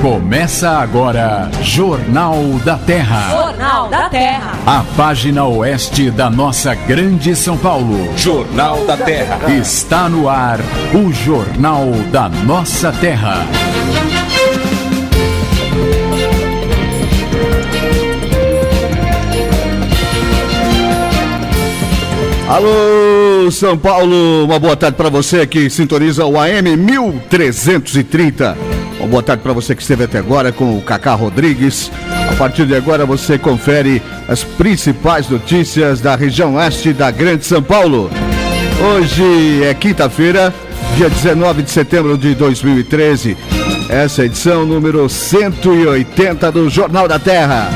Começa agora, Jornal da Terra. Jornal da Terra. A página oeste da nossa grande São Paulo. Jornal da Terra. Está no ar, o Jornal da Nossa Terra. Alô, São Paulo, uma boa tarde para você que sintoniza o AM 1330. Uma boa tarde para você que esteve até agora com o Cacá Rodrigues. A partir de agora você confere as principais notícias da região oeste da Grande São Paulo. Hoje é quinta-feira, dia 19 de setembro de 2013. Essa é a edição número 180 do Jornal da Terra.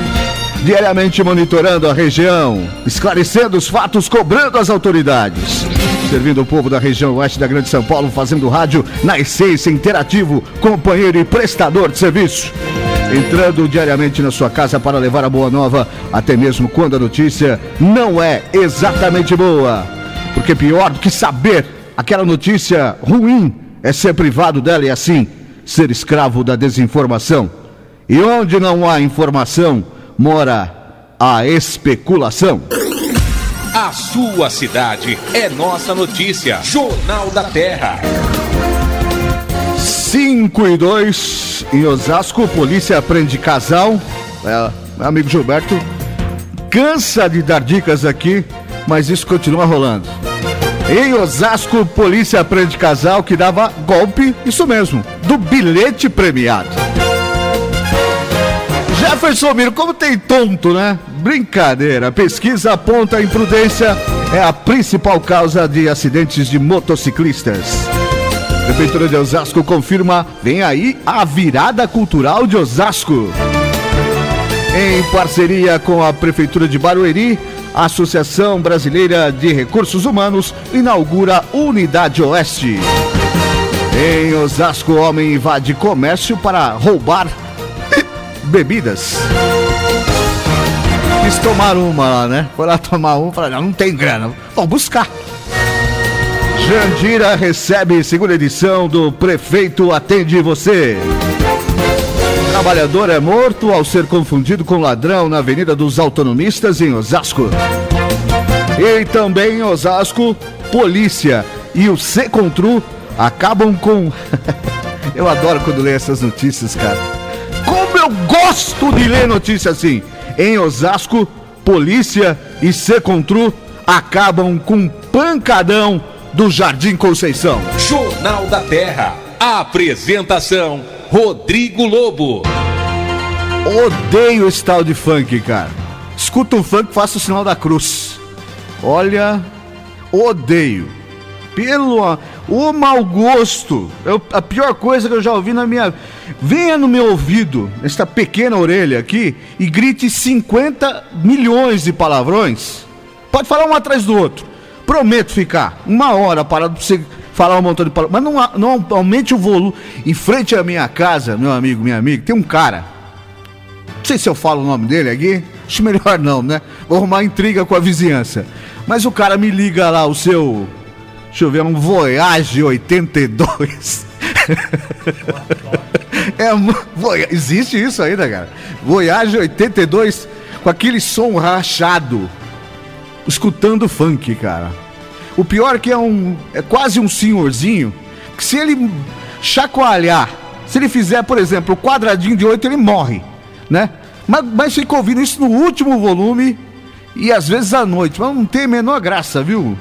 Diariamente monitorando a região, esclarecendo os fatos, cobrando as autoridades. Servindo o povo da região oeste da Grande São Paulo, fazendo rádio na essência, interativo, companheiro e prestador de serviço. Entrando diariamente na sua casa para levar a boa nova, até mesmo quando a notícia não é exatamente boa. Porque pior do que saber aquela notícia ruim é ser privado dela e assim ser escravo da desinformação. E onde não há informação, mora a especulação. A sua cidade é nossa notícia. Jornal da Terra. 5:02 em Osasco, polícia prende casal. Meu amigo Gilberto cansa de dar dicas aqui, mas isso continua rolando. Em Osasco, polícia prende casal que dava golpe, isso mesmo, do bilhete premiado. Jefferson Miro, como tem tonto, né? Brincadeira. Pesquisa aponta a imprudência é a principal causa de acidentes de motociclistas. Prefeitura de Osasco confirma, vem aí a virada cultural de Osasco. Em parceria com a Prefeitura de Barueri, a Associação Brasileira de Recursos Humanos inaugura Unidade Oeste. Em Osasco, homem invade comércio para roubar bebidas. Quis tomar uma lá, né? Foi lá tomar uma, falaram, não tem grana, vamos buscar. Jandira recebe segunda edição do Prefeito Atende Você. Trabalhador é morto ao ser confundido com ladrão na Avenida dos Autonomistas em Osasco. E também em Osasco, polícia e o Secontru acabam com... Eu adoro quando leio essas notícias, cara. Como eu gosto de ler notícia assim. Em Osasco, polícia e Secontru acabam com pancadão do Jardim Conceição. Jornal da Terra. Apresentação, Rodrigo Lobo. Odeio esse tal de funk, cara. Escuta um funk, faça o sinal da cruz. Olha, odeio. O mau gosto, a pior coisa que eu já ouvi na minha... Venha no meu ouvido, esta pequena orelha aqui, e grite 50 milhões de palavrões. Pode falar um atrás do outro. Prometo ficar uma hora parado pra você falar um montão de palavrões. Mas não aumente o volume. Em frente à minha casa, meu amigo, minha amiga, tem um cara. Não sei se eu falo o nome dele aqui. Acho melhor não, né? Vou arrumar intriga com a vizinhança. Mas o cara me liga lá, o seu... Deixa eu ver, um Voyage 82. Existe isso ainda, cara. Voyage 82 com aquele som rachado, escutando funk, cara. O pior é que é quase um senhorzinho, que se ele chacoalhar, se ele fizer, por exemplo, o quadradinho de 8, ele morre, né? Mas fica ouvindo isso no último volume e às vezes à noite. Mas não tem a menor graça, viu?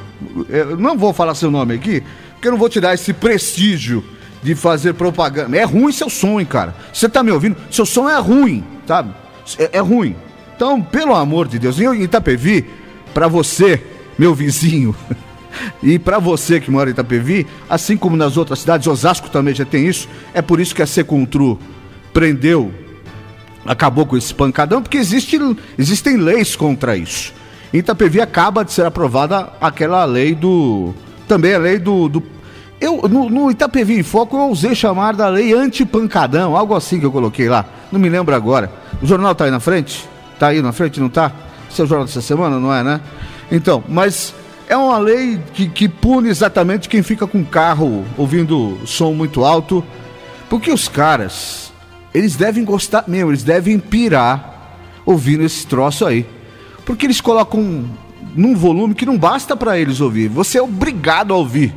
Eu não vou falar seu nome aqui, porque eu não vou te dar esse prestígio de fazer propaganda. É ruim seu som, hein, cara. Você tá me ouvindo? Seu som é ruim, sabe? É ruim. Então, pelo amor de Deus, em Itapevi, pra você, meu vizinho, e pra você que mora em Itapevi, assim como nas outras cidades, Osasco também já tem isso, é por isso que a Secontru acabou com esse pancadão, porque existem leis contra isso. Em Itapevi acaba de ser aprovada aquela lei também a lei no Itapevi em Foco eu ousei chamar da lei anti-pancadão, algo assim que eu coloquei lá, não me lembro agora. O jornal tá aí na frente? Tá aí na frente, não tá? Esse é o jornal dessa semana, não é, né? Então, mas é uma lei que pune exatamente quem fica com carro ouvindo som muito alto, porque os caras eles devem gostar mesmo, eles devem pirar ouvindo esse troço aí. Porque eles colocam num volume que não basta para eles ouvir. Você é obrigado a ouvir,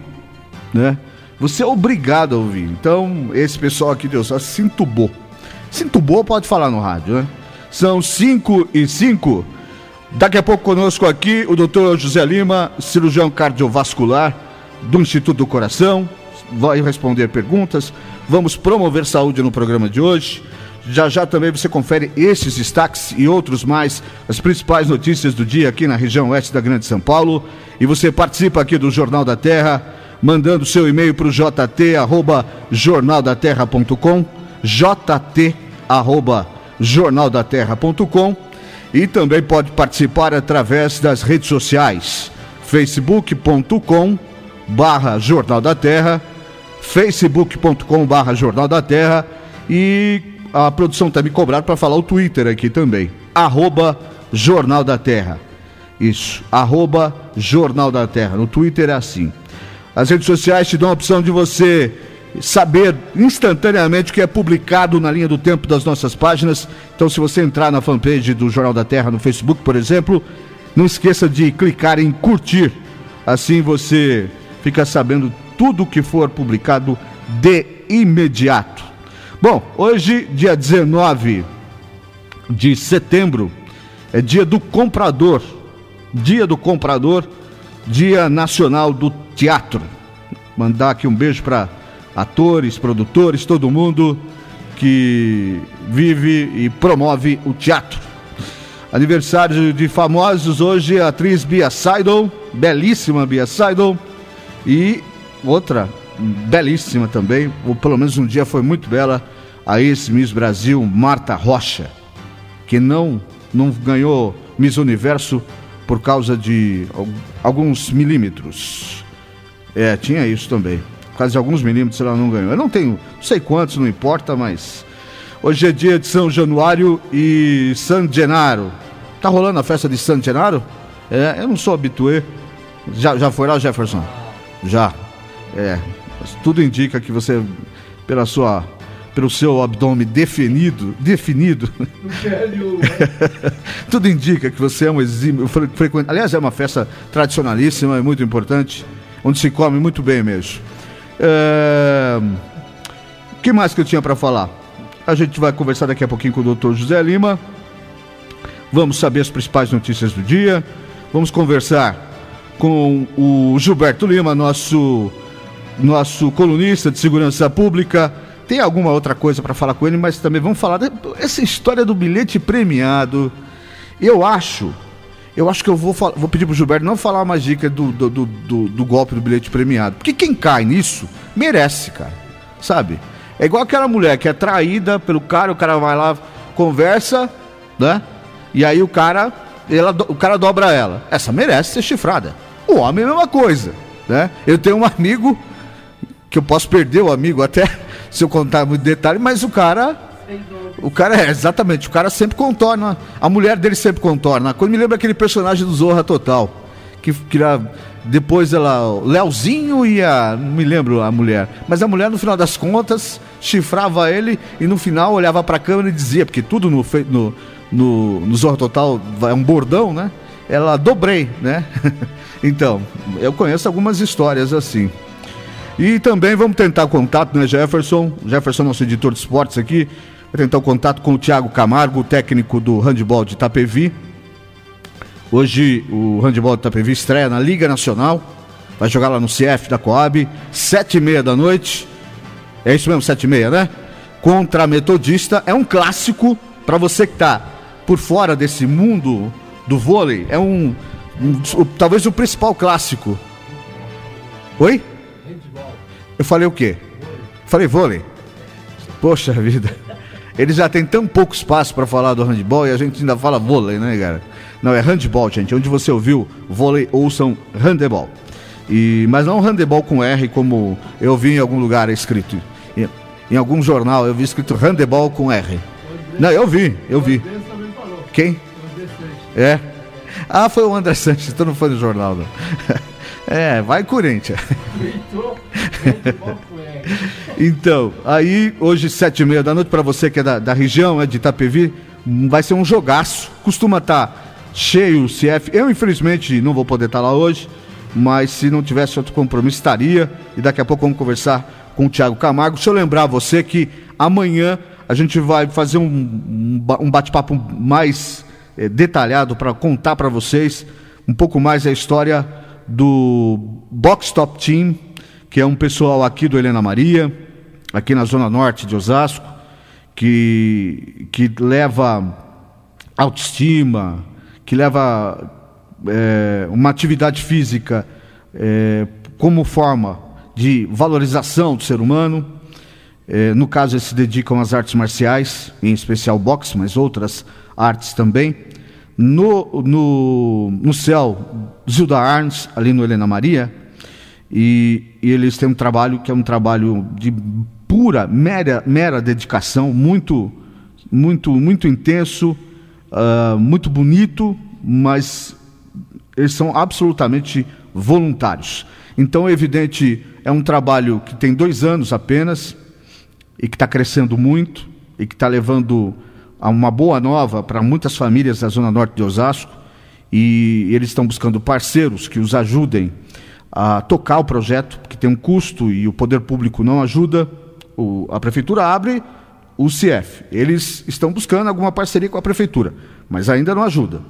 né? Você é obrigado a ouvir. Então, esse pessoal aqui, Deus, se entubou. Se entubou, pode falar no rádio, né? São 5h05. Daqui a pouco conosco aqui o Dr. José Lima, cirurgião cardiovascular do Instituto do Coração. Vai responder perguntas. Vamos promover saúde no programa de hoje. Já também você confere esses destaques e outros mais, as principais notícias do dia aqui na região oeste da Grande São Paulo. E você participa aqui do Jornal da Terra, mandando seu e-mail para o jt@jornaldaterra.com, jt@jornaldaterra.com, e também pode participar através das redes sociais, facebook.com/Jornal da Terra, facebook.com/Jornal da Terra, e a produção está me cobrando para falar o Twitter aqui também, @Jornal da Terra. Isso, @Jornal da Terra. No Twitter é assim. As redes sociais te dão a opção de você saber instantaneamente o que é publicado na linha do tempo das nossas páginas. Então, se você entrar na fanpage do Jornal da Terra no Facebook, por exemplo, não esqueça de clicar em curtir. Assim você fica sabendo tudo o que for publicado de imediato. Bom, hoje, dia 19 de setembro, é dia do comprador. Dia do comprador, Dia Nacional do Teatro. Mandar aqui um beijo para atores, produtores, todo mundo que vive e promove o teatro. Aniversário de famosos hoje, a atriz Bia Seidel, belíssima Bia Seidel, e outra belíssima também, ou pelo menos um dia foi muito bela, a ex-Miss Brasil, Marta Rocha, que não ganhou Miss Universo por causa de alguns milímetros. Tinha isso também. Por causa de alguns milímetros ela não ganhou. Eu não sei quantos, não importa, mas hoje é dia de São Januário e San Gennaro. Tá rolando a festa de San Gennaro? Eu não sou habitué. Já foi lá, Jefferson? Já. Tudo indica que você, pelo seu abdômen definido, tudo indica que você é um exímio frequente. Aliás, é uma festa tradicionalíssima e muito importante, onde se come muito bem mesmo. O que mais que eu tinha para falar? A gente vai conversar daqui a pouquinho com o Dr. José Lima. Vamos saber as principais notícias do dia. Vamos conversar com o Gilberto Lima, nosso colunista de segurança pública. Tem alguma outra coisa para falar com ele, mas também vamos falar dessa história do bilhete premiado. Eu acho que eu vou pedir pro Gilberto não falar mais dica do golpe do bilhete premiado, porque quem cai nisso merece, cara, sabe? É igual aquela mulher que é traída pelo cara, o cara vai lá, conversa, né? E aí o cara dobra ela. Essa merece ser chifrada. O homem é a mesma coisa, né? Eu tenho um amigo que eu posso perder o amigo até se eu contar muito detalhe, mas o cara exatamente, o cara sempre contorna, a mulher dele sempre contorna. Quando me lembra aquele personagem do Zorra Total, que depois o Leozinho e não me lembro a mulher, mas a mulher no final das contas chifrava ele e no final olhava pra câmera e dizia, porque tudo no Zorra Total é um bordão, né? Ela dobrei, né? Então, eu conheço algumas histórias assim. E também vamos tentar contato, né, Jefferson? Jefferson, nosso editor de esportes aqui, vai tentar o contato com o Thiago Camargo, técnico do handebol de Itapevi. Hoje o handebol de Itapevi estreia na Liga Nacional, vai jogar lá no CF da Coab, 7h30 da noite, é isso mesmo, 7h30, né? Contra a Metodista, é um clássico, para você que tá por fora desse mundo do vôlei, talvez o principal clássico. Oi? Eu falei o quê? Falei vôlei. Poxa vida. Eles já têm tão pouco espaço para falar do handebol e a gente ainda fala vôlei, né, cara? Não, é handebol, gente. Onde você ouviu vôlei, ouçam handebol. Mas não handebol com R, como eu vi em algum lugar escrito. Em algum jornal eu vi escrito handebol com R. Não, eu vi. Quem? Foi o André Sanches, então não foi no jornal, não. Vai Corinthians. Então, aí hoje 7h30 da noite, para você que é da região, de Itapevi, vai ser um jogaço. Costuma estar cheio o CF. Eu, infelizmente, não vou poder estar lá hoje, mas se não tivesse outro compromisso, estaria. E daqui a pouco vamos conversar com o Thiago Camargo. Deixa eu lembrar você que amanhã a gente vai fazer um bate-papo mais detalhado para contar para vocês um pouco mais a história do Box Top Team, que é um pessoal aqui do Helena Maria, aqui na Zona Norte de Osasco, que leva autoestima, que leva uma atividade física como forma de valorização do ser humano. No caso, eles se dedicam às artes marciais, em especial boxe, mas outras artes também. No céu, Zilda Arns, ali no Helena Maria, e eles têm um trabalho que é um trabalho de pura, mera dedicação, muito intenso, muito bonito, mas eles são absolutamente voluntários. Então, é evidente, é um trabalho que tem 2 anos apenas, e que está crescendo muito, e que está levando a uma boa nova para muitas famílias da Zona Norte de Osasco, e eles estão buscando parceiros que os ajudem a tocar o projeto, que tem um custo e o poder público não ajuda. A prefeitura abre o CF. Eles estão buscando alguma parceria com a prefeitura, mas ainda não ajuda.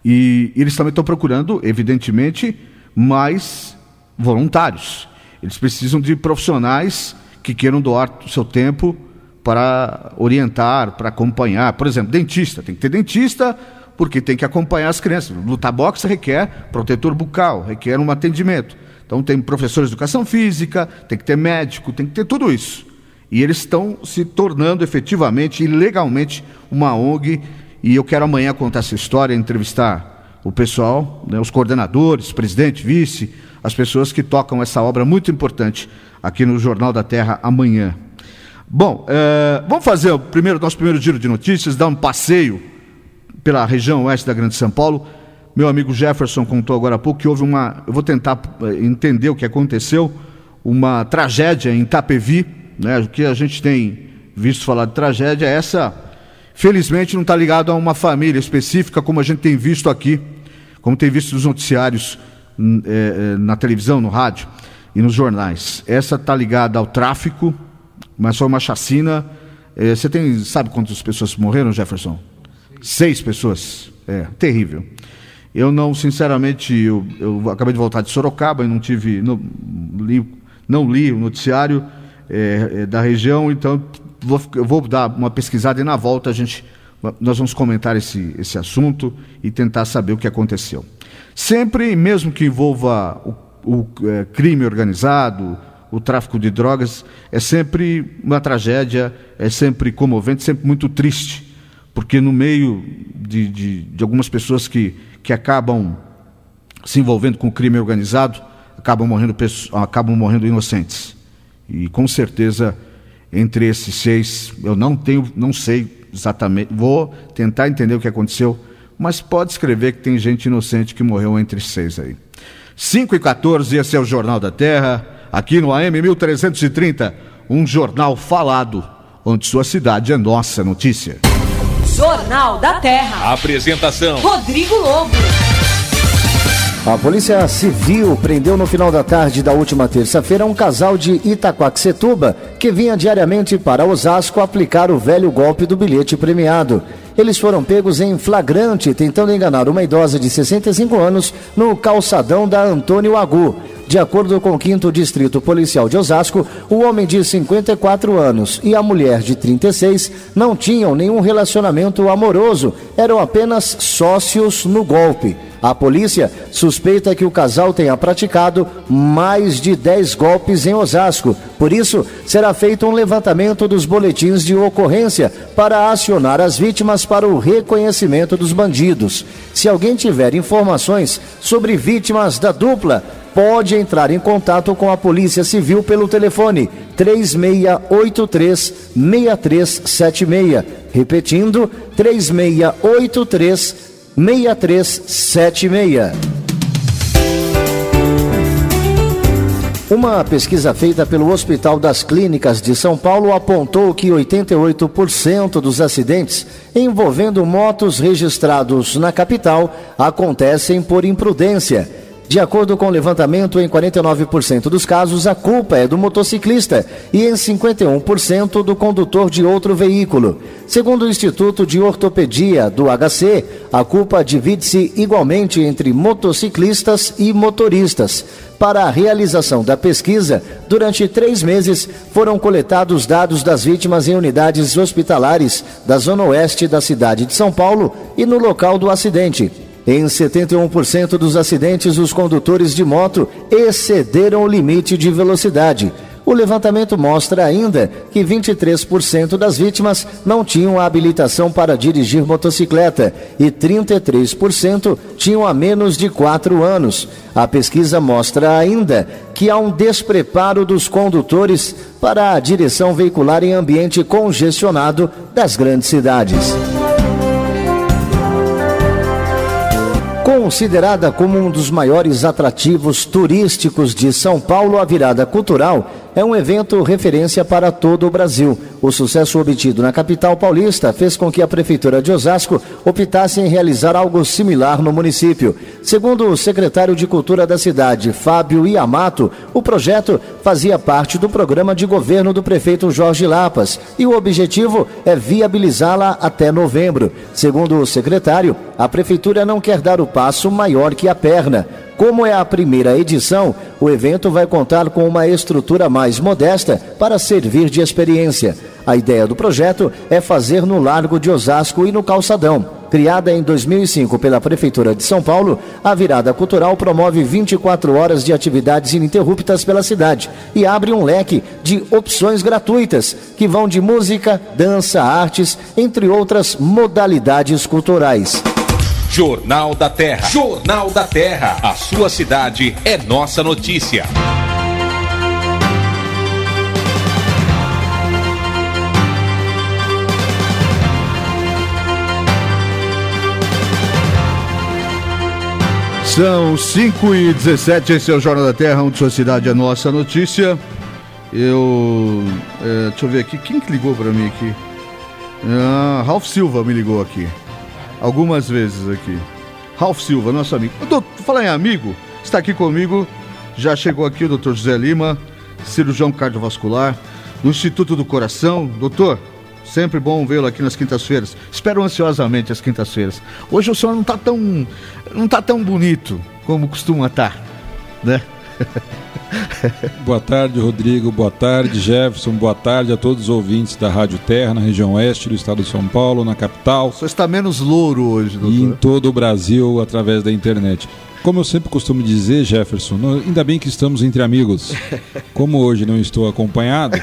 E eles também estão procurando, evidentemente, mais voluntários. Eles precisam de profissionais que queiram doar o seu tempo para orientar, para acompanhar. Por exemplo, dentista. Tem que ter dentista porque tem que acompanhar as crianças. Lutar boxe requer protetor bucal, requer um atendimento. Então tem professores de educação física, tem que ter médico, tem que ter tudo isso. E eles estão se tornando efetivamente e legalmente uma ONG. E eu quero amanhã contar essa história, entrevistar o pessoal, né, os coordenadores, presidente, vice, as pessoas que tocam essa obra muito importante aqui no Jornal da Terra amanhã. Bom, vamos fazer nosso primeiro giro de notícias, dar um passeio pela região oeste da Grande São Paulo. Meu amigo Jefferson contou agora há pouco que houve eu vou tentar entender o que aconteceu, uma tragédia em Itapevi, né? O que a gente tem visto falar de tragédia, essa, felizmente, não está ligado a uma família específica, como a gente tem visto aqui, como tem visto nos noticiários, na televisão, no rádio e nos jornais. Essa está ligada ao tráfico, mas foi uma chacina. Você sabe quantas pessoas morreram, Jefferson? 6 pessoas. Terrível. Eu não, sinceramente, eu acabei de voltar de Sorocaba e não li o noticiário da região, então eu vou dar uma pesquisada e na volta nós vamos comentar esse assunto e tentar saber o que aconteceu. Sempre, mesmo que envolva o crime organizado, o tráfico de drogas, é sempre uma tragédia, é sempre comovente, sempre muito triste, porque no meio de algumas pessoas que acabam se envolvendo com o crime organizado, acabam morrendo inocentes. E com certeza, entre esses 6, eu não sei exatamente, vou tentar entender o que aconteceu, mas pode escrever que tem gente inocente que morreu entre 6 aí. 5h14, esse é o Jornal da Terra, aqui no AM 1330, um jornal falado, onde sua cidade é nossa notícia. Jornal da Terra. Apresentação: Rodrigo Lobo. A Polícia Civil prendeu no final da tarde da última terça-feira um casal de Itaquaquecetuba que vinha diariamente para Osasco aplicar o velho golpe do bilhete premiado. Eles foram pegos em flagrante tentando enganar uma idosa de 65 anos no calçadão da Antônio Agu. De acordo com o 5º Distrito Policial de Osasco, o homem de 54 anos e a mulher de 36 não tinham nenhum relacionamento amoroso, eram apenas sócios no golpe. A polícia suspeita que o casal tenha praticado mais de 10 golpes em Osasco. Por isso, será feito um levantamento dos boletins de ocorrência para acionar as vítimas para o reconhecimento dos bandidos. Se alguém tiver informações sobre vítimas da dupla, pode entrar em contato com a Polícia Civil pelo telefone 3683-6376. Repetindo, 3683-6376. Uma pesquisa feita pelo Hospital das Clínicas de São Paulo apontou que 88% dos acidentes envolvendo motos registrados na capital acontecem por imprudência. De acordo com o levantamento, em 49% dos casos, a culpa é do motociclista e em 51% do condutor de outro veículo. Segundo o Instituto de Ortopedia do HC, a culpa divide-se igualmente entre motociclistas e motoristas. Para a realização da pesquisa, durante 3 meses, foram coletados dados das vítimas em unidades hospitalares da Zona Oeste da cidade de São Paulo e no local do acidente. Em 71% dos acidentes, os condutores de moto excederam o limite de velocidade. O levantamento mostra ainda que 23% das vítimas não tinham a habilitação para dirigir motocicleta e 33% tinham a menos de 4 anos. A pesquisa mostra ainda que há um despreparo dos condutores para a direção veicular em ambiente congestionado das grandes cidades. Considerada como um dos maiores atrativos turísticos de São Paulo, a Virada Cultural é um evento referência para todo o Brasil. O sucesso obtido na capital paulista fez com que a Prefeitura de Osasco optasse em realizar algo similar no município. Segundo o secretário de Cultura da cidade, Fábio Iamato, o projeto fazia parte do programa de governo do prefeito Jorge Lapas e o objetivo é viabilizá-la até novembro. Segundo o secretário, a Prefeitura não quer dar o passo maior que a perna. Como é a primeira edição, o evento vai contar com uma estrutura mais modesta para servir de experiência. A ideia do projeto é fazer no Largo de Osasco e no Calçadão. Criada em 2005 pela Prefeitura de São Paulo, a Virada Cultural promove 24 horas de atividades ininterruptas pela cidade e abre um leque de opções gratuitas que vão de música, dança, artes, entre outras modalidades culturais. Jornal da Terra. Jornal da Terra. A sua cidade é nossa notícia. São 5h17, esse é o Jornal da Terra, onde sua cidade é nossa notícia. Deixa eu ver aqui, quem que ligou para mim aqui? Ralph Silva me ligou aqui. Algumas vezes aqui. Ralph Silva, nosso amigo. Falar em amigo, está aqui comigo, já chegou aqui o Dr. José Lima, cirurgião cardiovascular, do Instituto do Coração. Doutor, sempre bom vê-lo aqui nas quintas-feiras. Espero ansiosamente as quintas-feiras. Hoje o senhor não está tão bonito como costuma estar, né? Boa tarde, Rodrigo, boa tarde, Jefferson, boa tarde a todos os ouvintes da Rádio Terra, na região oeste do estado de São Paulo, na capital. Você está menos louro hoje, doutor. E em todo o Brasil, através da internet. Como eu sempre costumo dizer, Jefferson, ainda bem que estamos entre amigos. Como hoje não estou acompanhado,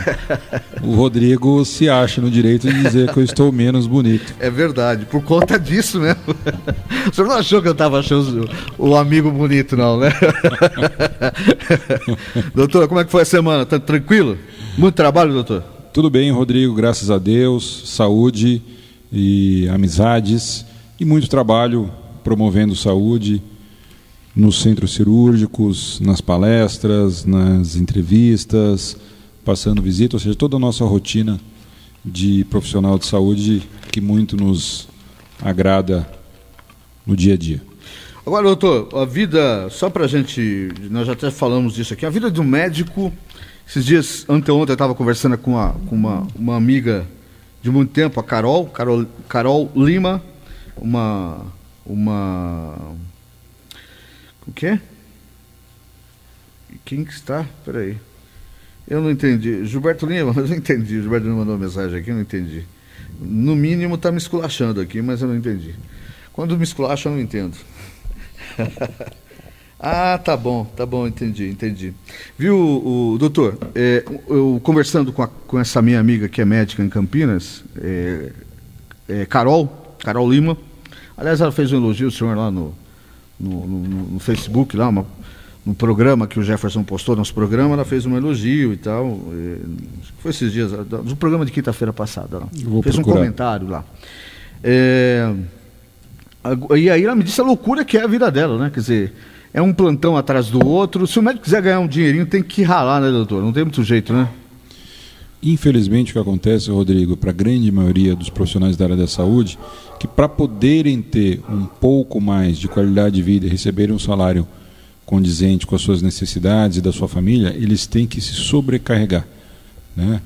o Rodrigo se acha no direito de dizer que eu estou menos bonito. É verdade, por conta disso mesmo. O senhor não achou que eu estava achando o amigo bonito, não, né? Doutor, como é que foi a semana? Tá tranquilo? Muito trabalho, doutor? Tudo bem, Rodrigo, graças a Deus. Saúde e amizades e muito trabalho promovendo saúde nos centros cirúrgicos, nas palestras, nas entrevistas, passando visita, ou seja, toda a nossa rotina de profissional de saúde que muito nos agrada no dia a dia. Agora, doutor, a vida, só pra gente, nós já até falamos disso aqui, a vida de um médico, esses dias, anteontem eu estava conversando com uma amiga de muito tempo, a Carol Lima, o quê? Quem que está? Peraí. Eu não entendi. Gilberto Lima, mas eu entendi. Gilberto Lima mandou uma mensagem aqui, eu não entendi. No mínimo está me esculachando aqui, mas eu não entendi. Quando me esculacha, eu não entendo. Ah, tá bom, entendi. Viu, doutor? Eu conversando com essa minha amiga que é médica em Campinas, Carol Lima. Aliás, ela fez um elogio ao senhor lá no Facebook, lá, no programa que o Jefferson postou, nosso programa, ela fez um elogio e tal. Foi esses dias, no programa de quinta-feira passada. Fez um comentário lá. E aí ela me disse a loucura que é a vida dela, né? Quer dizer, é um plantão atrás do outro. Se o médico quiser ganhar um dinheirinho, tem que ralar, né, doutor? Não tem muito jeito, né? Infelizmente, o que acontece, Rodrigo, para a grande maioria dos profissionais da área da saúde, que para poderem ter um pouco mais de qualidade de vida e receberem um salário condizente com as suas necessidades e da sua família, eles têm que se sobrecarregar, né?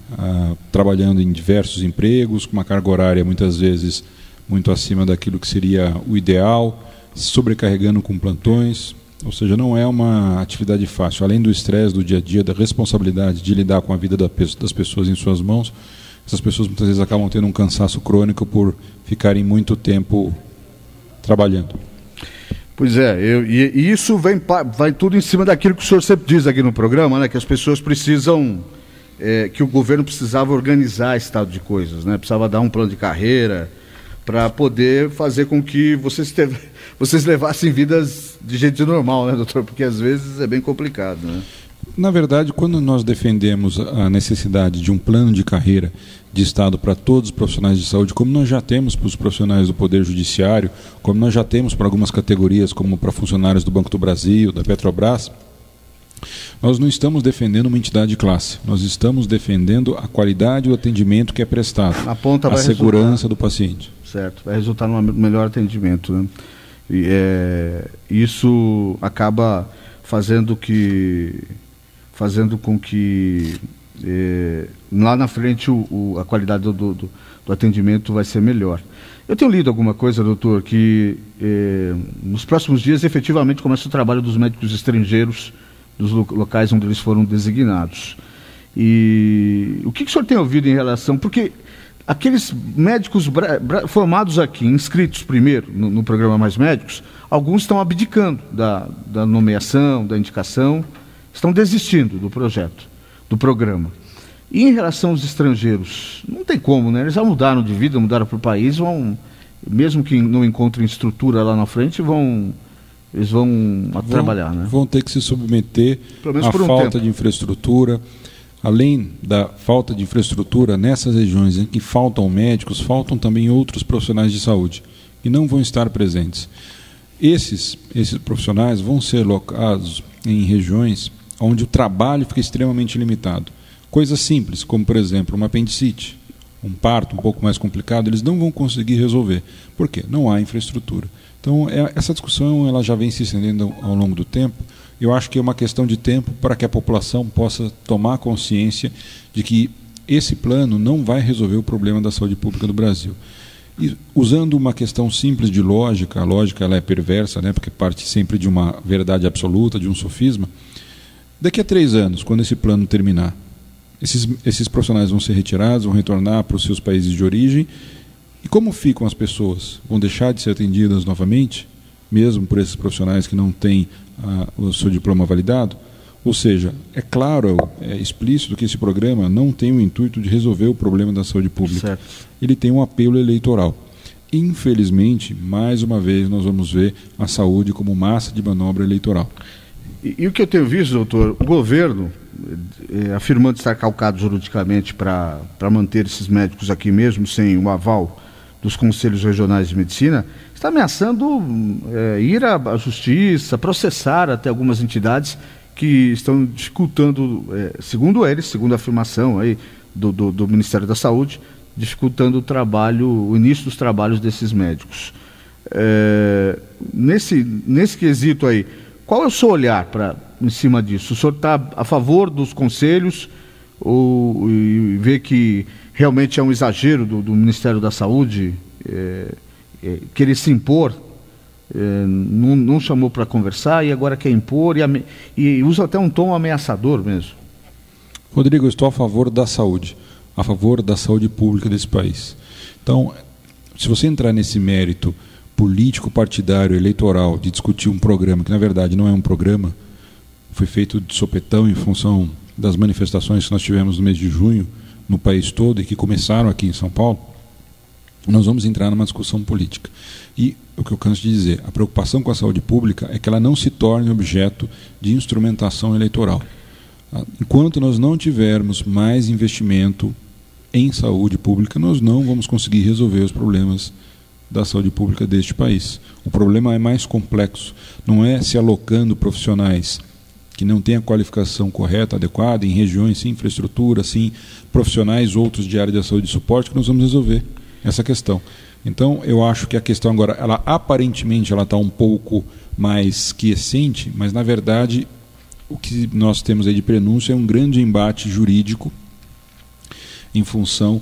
Trabalhando em diversos empregos, com uma carga horária muitas vezes muito acima daquilo que seria o ideal, se sobrecarregando com plantões. Ou seja, não é uma atividade fácil. Além do estresse do dia a dia, da responsabilidade de lidar com a vida das pessoas em suas mãos, essas pessoas muitas vezes acabam tendo um cansaço crônico por ficarem muito tempo trabalhando. Pois é, e isso vai tudo em cima daquilo que o senhor sempre diz aqui no programa, né? Que as pessoas precisam, que o governo precisava organizar esse estado de coisas, né? Precisava dar um plano de carreira para poder fazer com que vocês levassem vidas de gente normal, né, doutor? Porque às vezes é bem complicado, né? Na verdade, quando nós defendemos a necessidade de um plano de carreira de Estado para todos os profissionais de saúde, como nós já temos para os profissionais do Poder Judiciário, como nós já temos para algumas categorias, como para funcionários do Banco do Brasil, da Petrobras, nós não estamos defendendo uma entidade de classe, nós estamos defendendo a qualidade do atendimento que é prestado, a segurança do paciente. Certo, vai resultar num melhor atendimento, né? E, isso acaba fazendo com que lá na frente a qualidade do atendimento vai ser melhor. Eu tenho lido alguma coisa, doutor, que nos próximos dias efetivamente começa o trabalho dos médicos estrangeiros dos locais onde eles foram designados. E o que o senhor tem ouvido em relação... Porque aqueles médicos formados aqui, inscritos primeiro no programa Mais Médicos, alguns estão abdicando da nomeação, da indicação, estão desistindo do projeto, do programa. E em relação aos estrangeiros, não tem como, né? Eles já mudaram de vida, mudaram para o país, mesmo que não encontrem estrutura lá na frente, eles vão trabalhar, né? Vão ter que se submeter à falta de infraestrutura. Além da falta de infraestrutura, nessas regiões em que faltam médicos, faltam também outros profissionais de saúde, que não vão estar presentes. Esses profissionais vão ser locados em regiões onde o trabalho fica extremamente limitado. Coisas simples, como, por exemplo, uma apendicite, um parto um pouco mais complicado, eles não vão conseguir resolver. Por quê? Não há infraestrutura. Então, essa discussão ela já vem se estendendo ao longo do tempo. Eu acho que é uma questão de tempo para que a população possa tomar consciência de que esse plano não vai resolver o problema da saúde pública do Brasil. E, usando uma questão simples de lógica, a lógica ela é perversa, né, porque parte sempre de uma verdade absoluta, de um sofisma. Daqui a 3 anos, quando esse plano terminar, esses profissionais vão ser retirados, vão retornar para os seus países de origem. E como ficam as pessoas? Vão deixar de ser atendidas novamente, mesmo por esses profissionais que não têm o seu diploma validado? Ou seja, é claro, é explícito que esse programa não tem o intuito de resolver o problema da saúde pública. Certo. Ele tem um apelo eleitoral. Infelizmente, mais uma vez, nós vamos ver a saúde como massa de manobra eleitoral. E o que eu tenho visto, doutor, o governo, afirmando estar calcado juridicamente para manter esses médicos aqui mesmo, sem o aval dos conselhos regionais de medicina, está ameaçando ir à justiça, processar até algumas entidades que estão dificultando, segundo eles, segundo a afirmação aí do Ministério da Saúde, dificultando o início dos trabalhos desses médicos. Nesse quesito aí, qual é o seu olhar em cima disso? O senhor está a favor dos conselhos e vê que realmente é um exagero do Ministério da Saúde querer se impor? Não chamou para conversar e agora quer impor e usa até um tom ameaçador mesmo. Rodrigo, eu estou a favor da saúde pública desse país. Então, se você entrar nesse mérito político, partidário, eleitoral, de discutir um programa que na verdade não é um programa, foi feito de sopetão em função das manifestações que nós tivemos no mês de junho no país todo e que começaram aqui em São Paulo, nós vamos entrar numa discussão política. E o que eu canso de dizer, a preocupação com a saúde pública é que ela não se torne objeto de instrumentação eleitoral. Enquanto nós não tivermos mais investimento em saúde pública, nós não vamos conseguir resolver os problemas da saúde pública deste país. O problema é mais complexo, não é se alocando profissionais que não têm a qualificação correta, adequada, em regiões sem infraestrutura, sem profissionais outros de área de saúde e suporte, que nós vamos resolver essa questão. Então, eu acho que a questão agora, ela aparentemente ela está um pouco mais quiescente, mas na verdade o que nós temos aí de prenúncio é um grande embate jurídico em função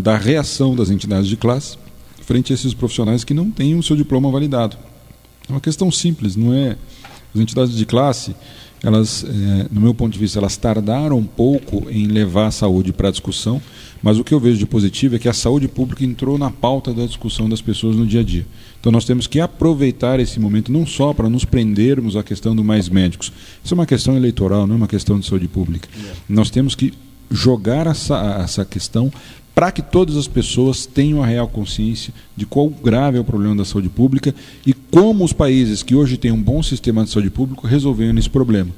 da reação das entidades de classe frente a esses profissionais que não têm o seu diploma validado. É uma questão simples, não é? As entidades de classe, elas, no meu ponto de vista, elas tardaram um pouco em levar a saúde para a discussão, mas o que eu vejo de positivo é que a saúde pública entrou na pauta da discussão das pessoas no dia a dia. Então nós temos que aproveitar esse momento não só para nos prendermos à questão do mais médicos. Isso é uma questão eleitoral, não é uma questão de saúde pública. Nós temos que jogar essa questão para que todas as pessoas tenham a real consciência de qual grave é o problema da saúde pública e como os países que hoje têm um bom sistema de saúde pública resolveram esse problema.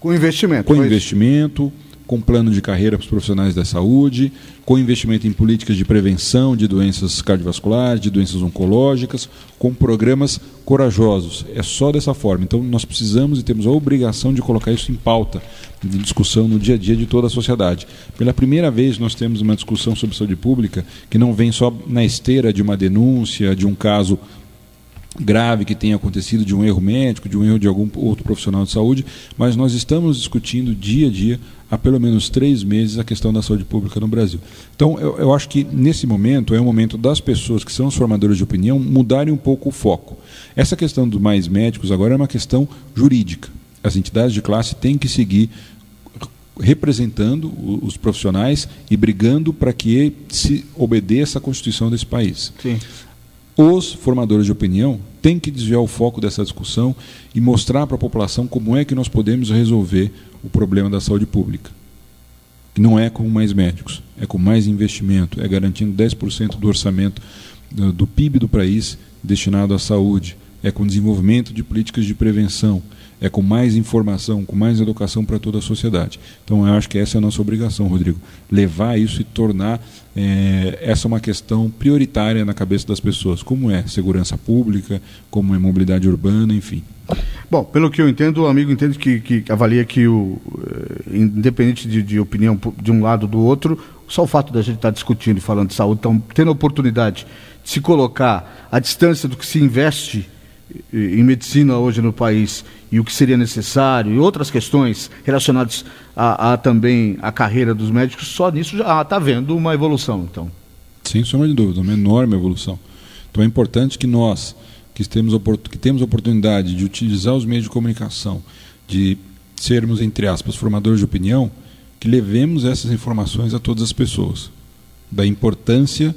Com investimento. Com investimento, com plano de carreira para os profissionais da saúde, com investimento em políticas de prevenção de doenças cardiovasculares, de doenças oncológicas, com programas corajosos. É só dessa forma. Então nós precisamos e temos a obrigação de colocar isso em pauta, de discussão no dia a dia de toda a sociedade. Pela primeira vez nós temos uma discussão sobre saúde pública que não vem só na esteira de uma denúncia, de um caso grave que tenha acontecido, de um erro médico, de um erro de algum outro profissional de saúde, mas nós estamos discutindo dia a dia, há pelo menos 3 meses, a questão da saúde pública no Brasil. Então, eu acho que nesse momento é o momento das pessoas que são os formadores de opinião mudarem um pouco o foco. Essa questão dos mais médicos agora é uma questão jurídica. As entidades de classe têm que seguir representando os profissionais e brigando para que se obedeça à Constituição desse país. Sim. Os formadores de opinião têm que desviar o foco dessa discussão e mostrar para a população como é que nós podemos resolver o problema da saúde pública. Que não é com mais médicos, é com mais investimento, é garantindo 10% do orçamento do PIB do país destinado à saúde, é com desenvolvimento de políticas de prevenção, é com mais informação, com mais educação para toda a sociedade. Então, eu acho que essa é a nossa obrigação, Rodrigo, levar isso e tornar essa uma questão prioritária na cabeça das pessoas, como é segurança pública, como é mobilidade urbana, enfim. Bom, pelo que eu entendo, o amigo entende que avalia que, independente de opinião de um lado ou do outro, só o fato da gente estar discutindo e falando de saúde, então, tendo a oportunidade de se colocar à distância do que se investe em medicina hoje no país e o que seria necessário e outras questões relacionadas também à carreira dos médicos, só nisso já está havendo uma evolução, então. Sem sombra de dúvida, uma enorme evolução. Então é importante que nós, que temos a oportunidade de utilizar os meios de comunicação, de sermos, entre aspas, formadores de opinião, que levemos essas informações a todas as pessoas, da importância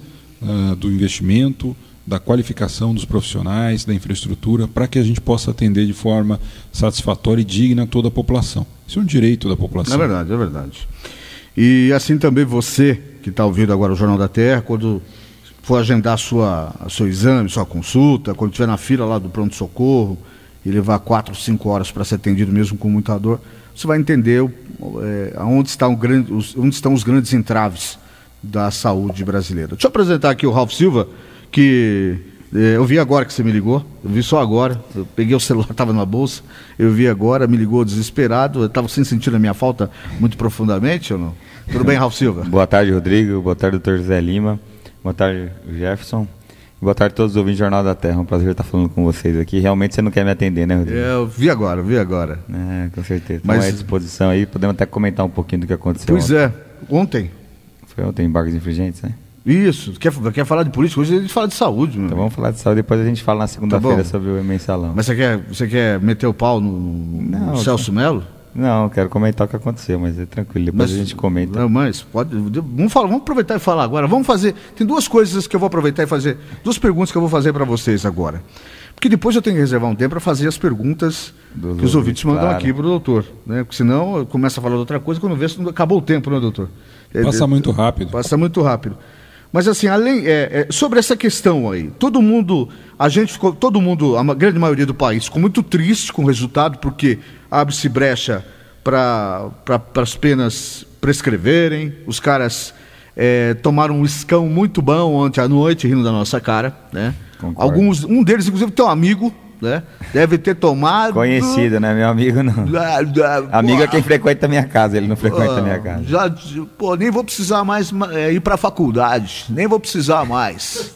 do investimento, da qualificação dos profissionais, da infraestrutura, para que a gente possa atender de forma satisfatória e digna a toda a população. Isso é um direito da população. É verdade, é verdade. E assim também você, que está ouvindo agora o Jornal da Terra, quando for agendar seu exame, sua consulta, quando estiver na fila lá do pronto-socorro e levar 4, 5 horas para ser atendido mesmo com muita dor, você vai entender onde estão os grandes entraves da saúde brasileira. Deixa eu apresentar aqui o Ralf Silva, que eu vi agora que você me ligou, eu vi só agora, eu peguei o celular, estava na bolsa, eu vi agora, me ligou desesperado, eu estava sem sentir a minha falta muito profundamente ou não? Tudo bem, Ralf Silva? Boa tarde, Rodrigo, boa tarde, doutor José Lima, boa tarde, Jefferson, boa tarde a todos os ouvintes do Jornal da Terra, é um prazer estar falando com vocês aqui, realmente você não quer me atender, né, Rodrigo? Eu vi agora. Com certeza, estamos à disposição aí, podemos até comentar um pouquinho do que aconteceu ontem. Foi ontem, embargos infringentes, né? Isso, quer falar de política? Hoje a gente fala de saúde, meu. Então vamos falar de saúde, depois a gente fala na segunda-feira sobre o mensalão. Mas você quer meter o pau no Celso Melo? Não, quero comentar o que aconteceu, mas é tranquilo, depois a gente comenta. Não, mas vamos aproveitar e falar agora. Tem 2 coisas que eu vou aproveitar e fazer, 2 perguntas que eu vou fazer para vocês agora. Porque depois eu tenho que reservar um tempo para fazer as perguntas que os ouvintes mandam aqui para o doutor, né? Porque senão eu começo a falar de outra coisa, quando vê, acabou o tempo, né, doutor? Passa muito rápido. Passa muito rápido. Mas assim, sobre essa questão aí, a grande maioria do país ficou muito triste com o resultado, porque abre-se brecha para as penas prescreverem, os caras tomaram um escão muito bom ontem à noite, rindo da nossa cara, né? Concordo. Um deles, inclusive, tem um amigo, né? Deve ter tomado... Conhecido, né? Meu amigo não. Amigo é quem frequenta a minha casa, ele não frequenta a minha casa. Nem vou precisar mais ir pra faculdade, nem vou precisar mais.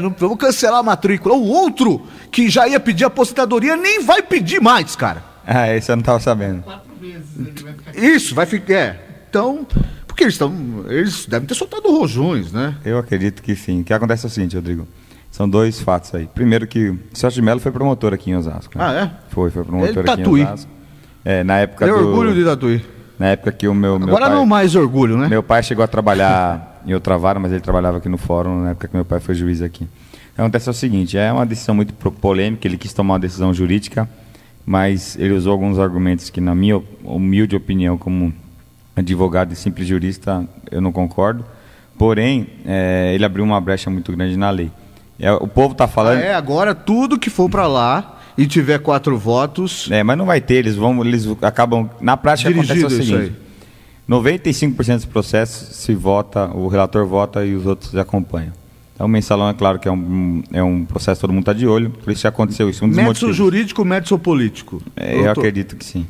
Não vou cancelar a matrícula. O outro, que já ia pedir aposentadoria, nem vai pedir mais, cara. Esse eu não tava sabendo. 4 vezes ele vai ficar. Isso, vai ficar. Então, porque eles devem ter soltado rojões, né? Eu acredito que sim. O que acontece é o seguinte, Rodrigo. São 2 fatos aí. Primeiro que o Celso de Mello foi promotor aqui em Osasco. Né? Ah, é? Foi promotor Ele aqui em Osasco. Na época orgulho de Tatuí. Na época que o meu Agora pai... não mais orgulho, né? Meu pai chegou a trabalhar em outra vara, mas ele trabalhava aqui no fórum, na época que meu pai foi juiz aqui. O que acontece é o seguinte, é uma decisão muito polêmica, ele quis tomar uma decisão jurídica, mas ele usou alguns argumentos que, na minha humilde opinião, como advogado e simples jurista, eu não concordo. Porém, ele abriu uma brecha muito grande na lei. O povo está falando... Agora tudo que for para lá e tiver 4 votos... mas não vai ter, eles acabam... Na prática acontece o seguinte, 95% dos processos se vota, o relator vota e os outros acompanham. Então o mensalão, é claro que é um processo, todo mundo está de olho, por isso já aconteceu isso. Método jurídico, método político? Eu acredito que sim.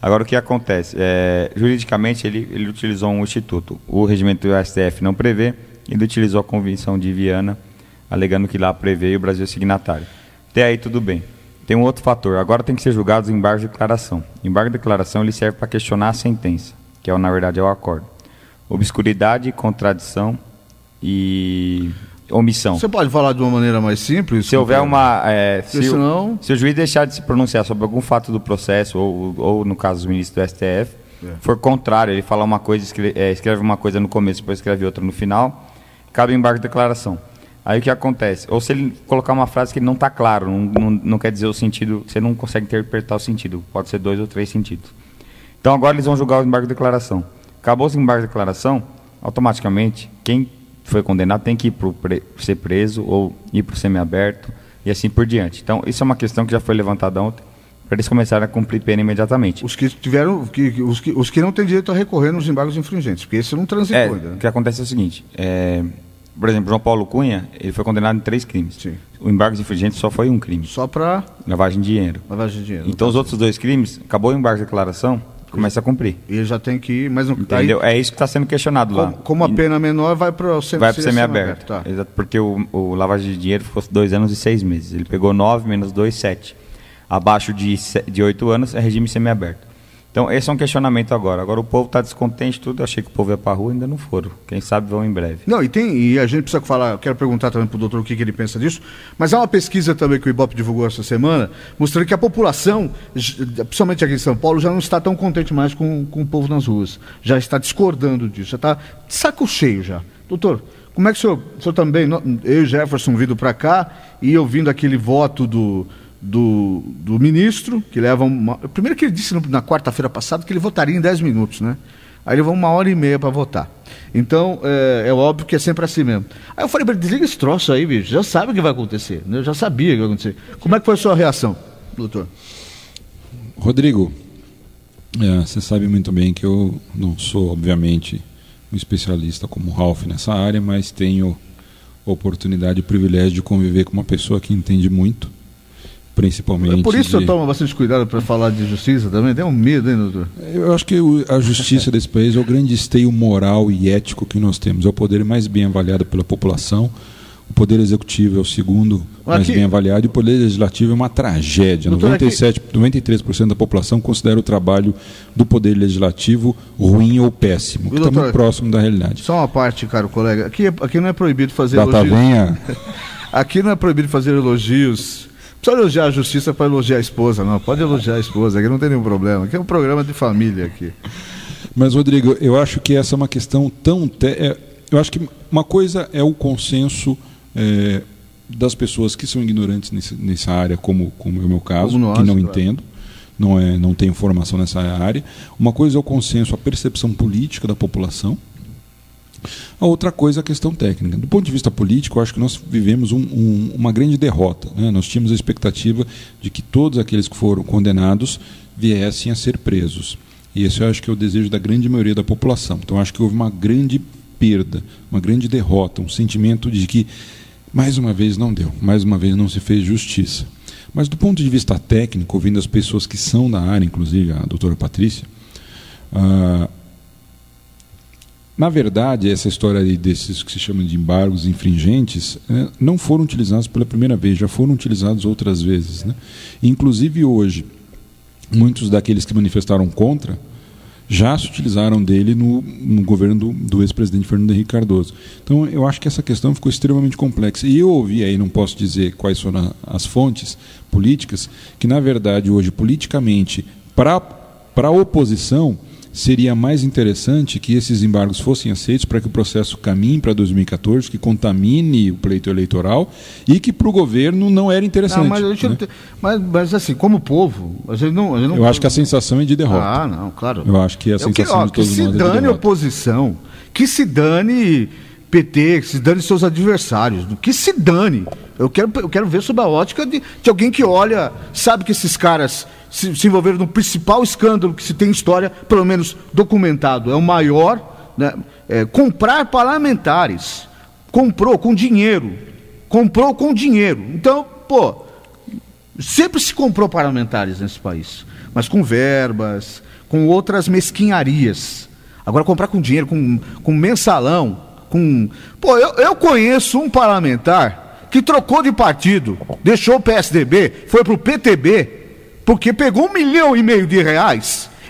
Agora o que acontece? Juridicamente ele utilizou um instituto, o regimento do STF não prevê, ele utilizou a Convenção de Viana, alegando que lá prevê e o Brasil é signatário. Até aí tudo bem. Tem um outro fator, agora tem que ser julgados em embargo de declaração. Embargo de declaração ele serve para questionar a sentença, que na verdade é o acordo. Obscuridade, contradição e omissão. Você pode falar de uma maneira mais simples? Se houver uma... se o juiz deixar de se pronunciar sobre algum fato do processo, ou no caso do ministro do STF, for contrário, ele fala uma coisa, escreve uma coisa no começo, depois escreve outra no final, cabe embargo de declaração. Aí o que acontece? Ou se ele colocar uma frase que não está claro, não quer dizer o sentido, você não consegue interpretar o sentido, pode ser 2 ou 3 sentidos. Então agora eles vão julgar o embargo de declaração. Acabou o embargo de declaração, automaticamente, quem foi condenado tem que ir ser preso ou ir para o semiaberto e assim por diante. Então isso é uma questão que já foi levantada ontem, para eles começarem a cumprir pena imediatamente. Os que não têm direito a recorrer nos embargos infringentes, porque esse não transitou ainda. O que acontece é o seguinte, por exemplo, João Paulo Cunha, ele foi condenado em 3 crimes. Sim. O embargo infringente só foi um crime. Só para... Lavagem de dinheiro. Então os outros 2 crimes, acabou o embargo de declaração, começa a cumprir. E ele já tem que ir, mas não... Entendeu? É isso que está sendo questionado lá. Como a pena menor vai para o semiaberto. Tá. Exato, porque o lavagem de dinheiro ficou 2 anos e 6 meses. Ele pegou 9 menos 2, 7. Abaixo de 8 anos é regime semiaberto. Então, esse é um questionamento agora. Agora, o povo está descontente, tudo. Eu achei que o povo ia para a rua, ainda não foram. Quem sabe vão em breve. Não, e a gente precisa falar, eu quero perguntar também para o doutor o que ele pensa disso, mas há uma pesquisa também que o Ibope divulgou essa semana, mostrando que a população, principalmente aqui em São Paulo, já não está tão contente mais com o povo nas ruas. Já está discordando disso, já está de saco cheio já. Doutor, como é que o senhor também, eu e Jefferson vindo para cá, e ouvindo aquele voto do ministro, que leva primeiro que ele disse na quarta-feira passada que ele votaria em 10 minutos, né? Aí levou 1h30 para votar. Então, é óbvio que é sempre assim mesmo. Aí eu falei para ele, desliga esse troço aí, bicho, já sabe o que vai acontecer, né? Eu já sabia o que vai acontecer. Como é que foi a sua reação, doutor? Rodrigo, você sabe muito bem que eu não sou, obviamente, um especialista como o Ralf nessa área, mas tenho oportunidade e privilégio de conviver com uma pessoa que entende muito, principalmente... Por isso eu tomo bastante cuidado para falar de justiça também? Tem um medo, hein, doutor? Eu acho que a justiça desse país é o grande esteio moral e ético que nós temos. É o poder mais bem avaliado pela população. O poder executivo é o segundo mais bem avaliado e o poder legislativo é uma tragédia. 93% da população considera o trabalho do poder legislativo ruim ou péssimo, que está muito próximo da realidade. Só uma parte, caro colega. Aqui não é proibido fazer elogios. Aqui não é proibido fazer elogios. Não precisa elogiar a justiça para elogiar a esposa, não. Pode elogiar a esposa, aqui não tem nenhum problema. Aqui é um programa de família aqui. Mas, Rodrigo, eu acho que essa é uma questão tão... eu acho que uma coisa é o consenso das pessoas que são ignorantes nessa área, como é o meu caso, que não entendo, não tenho formação nessa área. Uma coisa é o consenso, a percepção política da população. A outra coisa é a questão técnica. Do ponto de vista político, eu acho que nós vivemos uma grande derrota, né? Nós tínhamos a expectativa de que todos aqueles que foram condenados viessem a ser presos. E esse eu acho que é o desejo da grande maioria da população. Então, eu acho que houve uma grande perda, uma grande derrota, um sentimento de que, mais uma vez, não deu, mais uma vez não se fez justiça. Mas do ponto de vista técnico, ouvindo as pessoas que são da área, inclusive a doutora Patrícia, na verdade, essa história aí desses que se chamam de embargos infringentes não foram utilizados pela primeira vez, já foram utilizados outras vezes, né? Inclusive hoje, muitos daqueles que manifestaram contra já se utilizaram dele no governo do ex-presidente Fernando Henrique Cardoso. Então, eu acho que essa questão ficou extremamente complexa. E eu ouvi aí, não posso dizer quais foram as fontes políticas, que, na verdade, hoje, politicamente, para a oposição, seria mais interessante que esses embargos fossem aceitos para que o processo caminhe para 2014, que contamine o pleito eleitoral, e que para o governo não era interessante. Mas assim, como povo, a gente não... Eu acho que a sensação é de derrota. Ah, não, claro. Eu acho que a sensação de todos nós é de derrota. Que se dane oposição, que se dane PT, que se dane seus adversários, que se dane. Eu quero ver sob a ótica de alguém que olha, sabe que esses caras se envolveram no principal escândalo que se tem história, pelo menos documentado, é o maior, né? Comprar parlamentares, comprou com dinheiro, então, sempre se comprou parlamentares nesse país, mas com verbas, com outras mesquinharias. Agora comprar com dinheiro, com mensalão, eu conheço um parlamentar que trocou de partido, deixou o PSDB, foi para o PTB, porque pegou R$1,5 milhão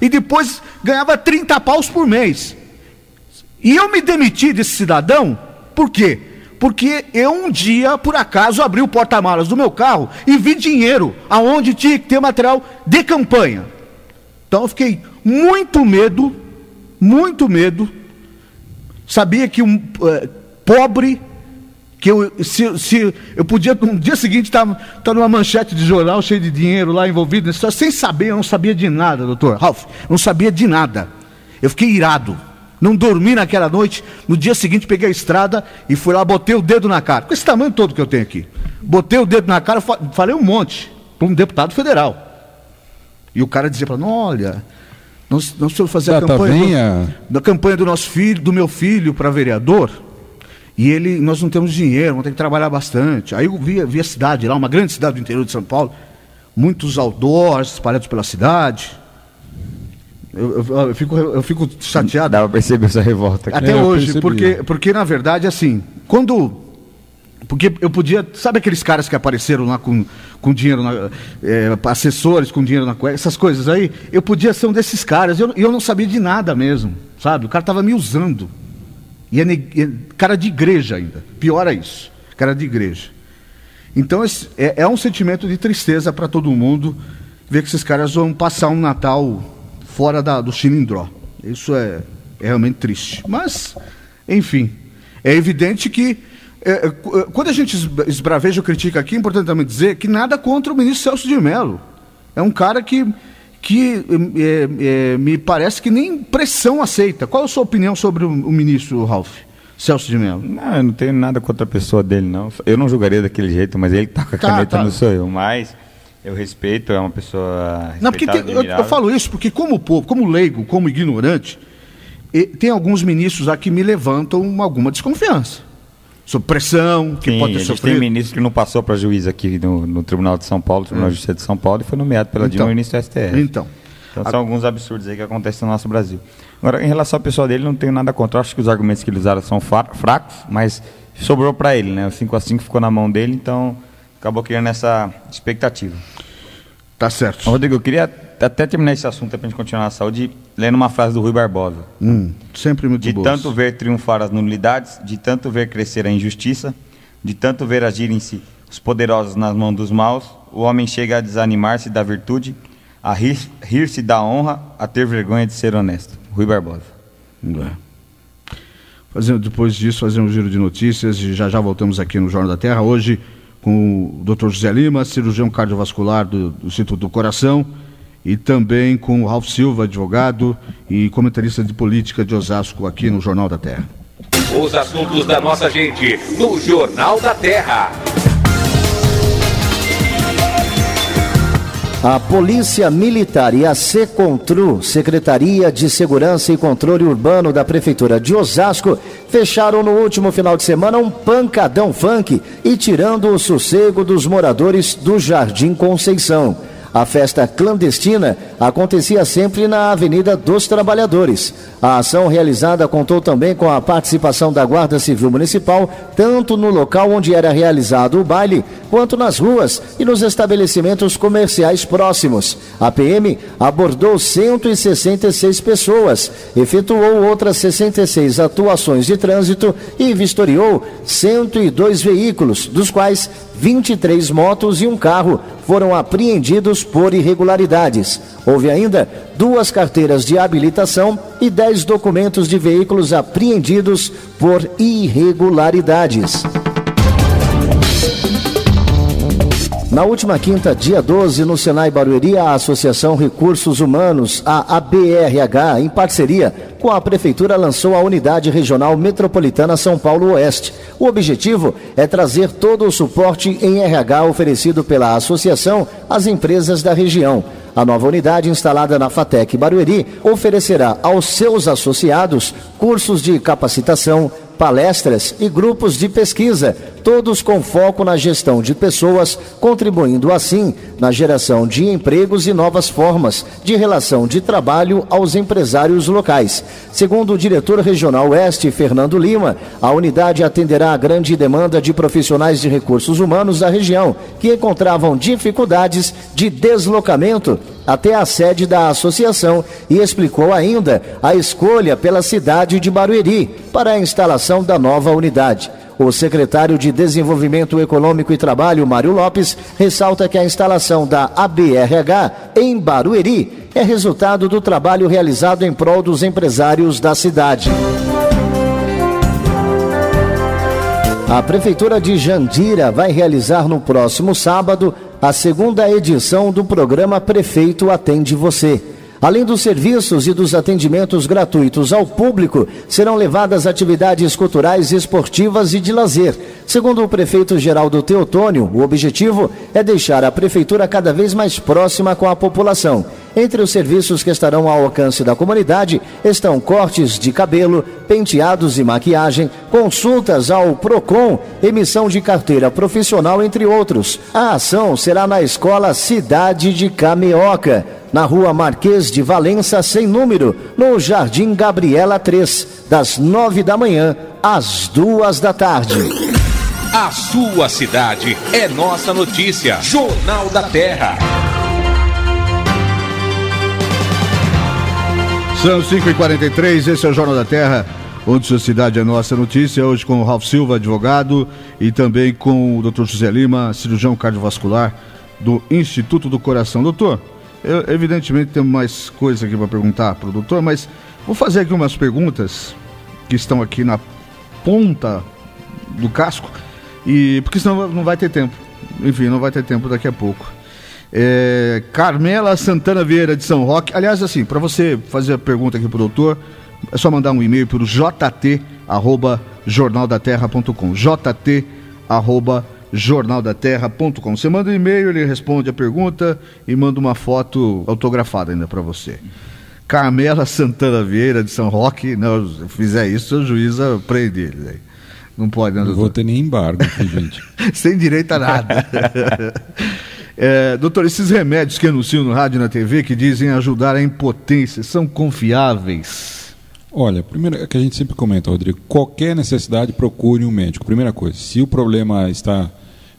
e depois ganhava 30 paus por mês. E eu me demiti desse cidadão, por quê? Porque eu um dia, por acaso, abri o porta-malas do meu carro e vi dinheiro aonde tinha que ter material de campanha. Então eu fiquei muito medo, sabia que um pobre... que se eu podia, no dia seguinte, estar numa manchete de jornal cheio de dinheiro lá envolvido nessa história, sem saber, eu não sabia de nada, doutor Ralf, não sabia de nada. Eu fiquei irado, não dormi naquela noite, no dia seguinte peguei a estrada e fui lá, botei o dedo na cara, com esse tamanho todo que eu tenho aqui, botei o dedo na cara, falei um monte, para um deputado federal. E o cara dizia para mim, olha, nós precisamos fazer a campanha do nosso filho, do meu filho para vereador, e nós não temos dinheiro, vamos ter que trabalhar bastante. Aí eu vi a cidade lá, uma grande cidade do interior de São Paulo, muitos outdoors espalhados pela cidade. Eu fico chateado. Dá para perceber essa revolta aqui. Até hoje, porque na verdade, assim, porque eu podia, sabe aqueles caras que apareceram lá com dinheiro, assessores com dinheiro na cueca, essas coisas aí, eu podia ser um desses caras, e eu não sabia de nada mesmo, sabe? O cara estava me usando. E cara de igreja ainda, pior é isso, cara de igreja. Então é um sentimento de tristeza para todo mundo ver que esses caras vão passar um Natal fora do cilindró. Isso é realmente triste. Mas, enfim, é evidente que quando a gente esbraveja ou critica aqui, é importante também dizer que nada contra o ministro Celso de Mello. É um cara que me parece que nem pressão aceita. Qual a sua opinião sobre o ministro Ralf Celso de Mello? Não, eu não tenho nada contra a pessoa dele, não. Eu não julgaria daquele jeito, mas ele tá com a caneta, não sou eu. Mas eu respeito, é uma pessoa não, porque eu falo isso porque como povo, como leigo, como ignorante, tem alguns ministros aqui que me levantam alguma desconfiança. Sob pressão, que pode ter sofrido. Tem ministro que não passou para juiz aqui no Tribunal de São Paulo, Tribunal de Justiça de São Paulo, e foi nomeado pela Dilma ministro do STF. Então são alguns absurdos aí que acontecem no nosso Brasil. Agora, em relação ao pessoal dele, não tenho nada contra. Acho que os argumentos que ele usaram são fracos, mas sobrou para ele, né? O 5-5 ficou na mão dele, então acabou criando essa expectativa. Tá certo. Rodrigo, eu queria até terminar esse assunto para a gente continuar na saúde, lendo uma frase do Rui Barbosa. Sempre muito boa. De tanto ver triunfar as nulidades, de tanto ver crescer a injustiça, de tanto ver agirem-se os poderosos nas mãos dos maus, o homem chega a desanimar-se da virtude, a rir-se da honra, a ter vergonha de ser honesto. Rui Barbosa. Depois disso, fazer um giro de notícias e já voltamos aqui no Jornal da Terra. Hoje, com o Dr. José Lima, cirurgião cardiovascular do Instituto do Coração, e também com o Ralf Silva, advogado e comentarista de política de Osasco, aqui no Jornal da Terra. Os assuntos da nossa gente, no Jornal da Terra. A Polícia Militar e a Secontru, Secretaria de Segurança e Controle Urbano da Prefeitura de Osasco, fecharam no último final de semana um pancadão funk e tirando o sossego dos moradores do Jardim Conceição. A festa clandestina acontecia sempre na Avenida dos Trabalhadores. A ação realizada contou também com a participação da Guarda Civil Municipal, tanto no local onde era realizado o baile, quanto nas ruas e nos estabelecimentos comerciais próximos. A PM abordou 166 pessoas, efetuou outras 66 atuações de trânsito e vistoriou 102 veículos, dos quais 23 motos e um carro foram apreendidos por irregularidades. Houve ainda 2 carteiras de habilitação e 10 documentos de veículos apreendidos por irregularidades. Na última quinta, dia 12, no Senai Barueri, a Associação Recursos Humanos, a ABRH, em parceria com a Prefeitura, lançou a Unidade Regional Metropolitana São Paulo Oeste. O objetivo é trazer todo o suporte em RH oferecido pela associação às empresas da região. A nova unidade, instalada na FATEC Barueri, oferecerá aos seus associados cursos de capacitação, palestras e grupos de pesquisa, todos com foco na gestão de pessoas, contribuindo assim na geração de empregos e novas formas de relação de trabalho aos empresários locais. Segundo o diretor regional Oeste, Fernando Lima, a unidade atenderá a grande demanda de profissionais de recursos humanos da região, que encontravam dificuldades de deslocamento até a sede da associação, e explicou ainda a escolha pela cidade de Barueri para a instalação da nova unidade. O secretário de Desenvolvimento Econômico e Trabalho, Mário Lopes, ressalta que a instalação da ABRH em Barueri é resultado do trabalho realizado em prol dos empresários da cidade. A Prefeitura de Jandira vai realizar no próximo sábado a 2ª edição do programa Prefeito Atende Você. Além dos serviços e dos atendimentos gratuitos ao público, serão levadas atividades culturais, esportivas e de lazer. Segundo o prefeito Geraldo Teotônio, o objetivo é deixar a prefeitura cada vez mais próxima com a população. Entre os serviços que estarão ao alcance da comunidade estão cortes de cabelo, penteados e maquiagem, consultas ao PROCON, emissão de carteira profissional, entre outros. A ação será na Escola Cidade de Cameoca, na Rua Marquês de Valença, sem número, no Jardim Gabriela 3, das 9 da manhã às 2 da tarde. A sua cidade é nossa notícia. Jornal da Terra. São 5h43, esse é o Jornal da Terra, onde sua cidade é nossa notícia. Hoje com o Ralf Silva, advogado, e também com o Dr. José Lima, cirurgião cardiovascular do Instituto do Coração. Doutor, evidentemente temos mais coisas aqui para perguntar para o doutor, mas vou fazer aqui umas perguntas que estão aqui na ponta do casco, porque senão não vai ter tempo. Enfim, não vai ter tempo daqui a pouco. Carmela Santana Vieira de São Roque. Aliás, assim, para você fazer a pergunta aqui pro doutor, é só mandar um e-mail para o jt@jornaldaterra.com, jt@jornaldaterra.com. Você manda um e-mail, ele responde a pergunta e manda uma foto autografada ainda para você. Carmela Santana Vieira de São Roque. Não, se eu fizer isso, o juiz prende ele aí. Não pode, né, doutor? Não vou ter nem embargo aqui, gente. Sem direito a nada. Doutor, esses remédios que anunciam no rádio e na TV, que dizem ajudar a impotência, são confiáveis? Olha, primeiro é que a gente sempre comenta, Rodrigo, qualquer necessidade, procure um médico. Primeira coisa, se o problema está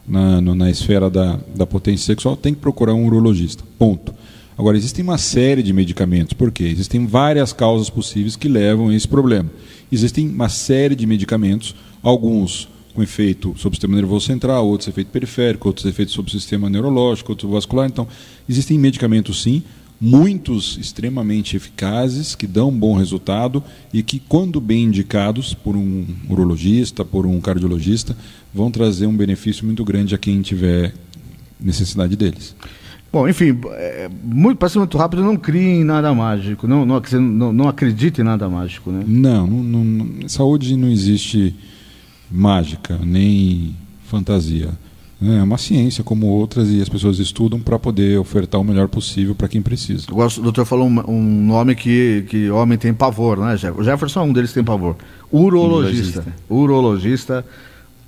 na esfera da potência sexual, tem que procurar um urologista, ponto. Agora, existem uma série de medicamentos, por quê? Existem várias causas possíveis que levam a esse problema. Existem uma série de medicamentos, alguns com efeito sobre o sistema nervoso central, outros efeito periférico, outros efeitos sobre o sistema neurológico, outros vascular. Então, existem medicamentos sim, muitos extremamente eficazes, que dão um bom resultado e que, quando bem indicados por um urologista, por um cardiologista, vão trazer um benefício muito grande a quem tiver necessidade deles. Bom, enfim, parece muito rápido, não crie em nada mágico, não acredite em nada mágico, né? Não, saúde não existe mágica, nem fantasia. É uma ciência como outras e as pessoas estudam para poder ofertar o melhor possível para quem precisa. O doutor falou um nome que homem tem pavor, né, Jefferson? O Jefferson é um deles que tem pavor. Urologista.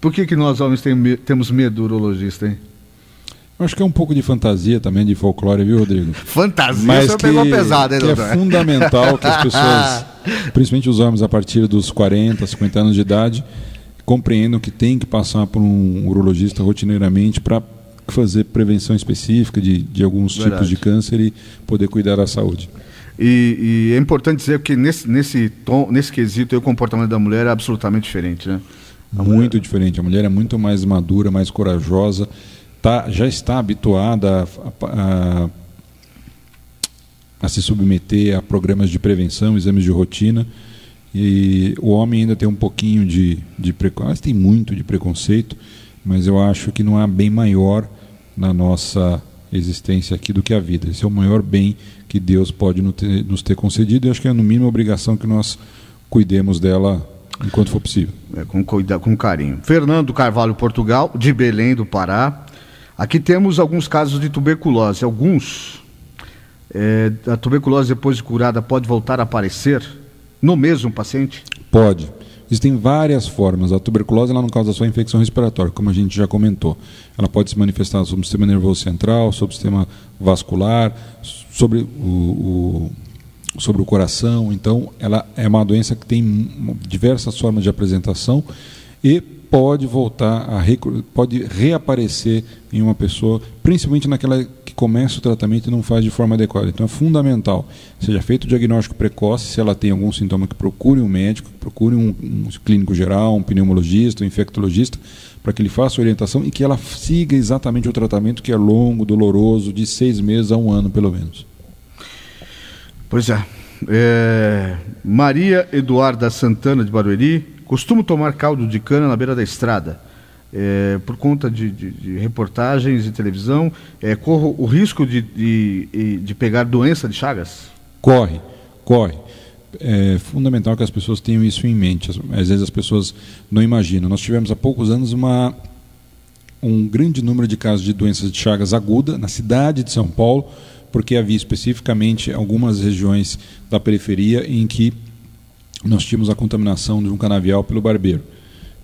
Por que nós homens temos medo do urologista, hein? Eu acho que é um pouco de fantasia também, de folclore, viu, Rodrigo? Fantasia, mas você pegou pesado, hein, doutor? É fundamental que as pessoas, principalmente os homens a partir dos 40, 50 anos de idade, compreendam que tem que passar por um urologista rotineiramente para fazer prevenção específica de alguns tipos de câncer e poder cuidar da saúde. E é importante dizer que nesse quesito o comportamento da mulher é absolutamente diferente, né? Muito diferente. A mulher é muito mais madura, mais corajosa, já está habituada a se submeter a programas de prevenção, exames de rotina. E o homem ainda tem um pouquinho de preconceito, tem muito de preconceito, mas eu acho que não há bem maior na nossa existência aqui do que a vida. Esse é o maior bem que Deus pode nos ter concedido, e acho que é no mínimo a obrigação que nós cuidemos dela enquanto for possível. Com carinho. Fernando Carvalho, Portugal, de Belém do Pará. Aqui temos alguns casos de tuberculose. A tuberculose depois de curada pode voltar a aparecer no mesmo paciente? Pode. Existem várias formas. A tuberculose ela não causa só infecção respiratória, como a gente já comentou. Ela pode se manifestar sobre o sistema nervoso central, sobre o sistema vascular, sobre o coração. Então, ela é uma doença que tem diversas formas de apresentação e pode pode reaparecer em uma pessoa, principalmente naquela que começa o tratamento e não faz de forma adequada. Então é fundamental, seja feito o diagnóstico precoce, se ela tem algum sintoma, que procure um médico, que procure um clínico geral, um pneumologista, um infectologista, para que ele faça a orientação e que ela siga exatamente o tratamento, que é longo, doloroso, de 6 meses a 1 ano pelo menos. Pois é. Maria Eduarda Santana de Barueri: costumo tomar caldo de cana na beira da estrada. Por conta de reportagens de televisão, corro o risco de pegar doença de Chagas? Corre. É fundamental que as pessoas tenham isso em mente. Às vezes as pessoas não imaginam. Nós tivemos há poucos anos um grande número de casos de doenças de Chagas aguda na cidade de São Paulo, porque havia especificamente algumas regiões da periferia em que nós tínhamos a contaminação de um canavial pelo barbeiro.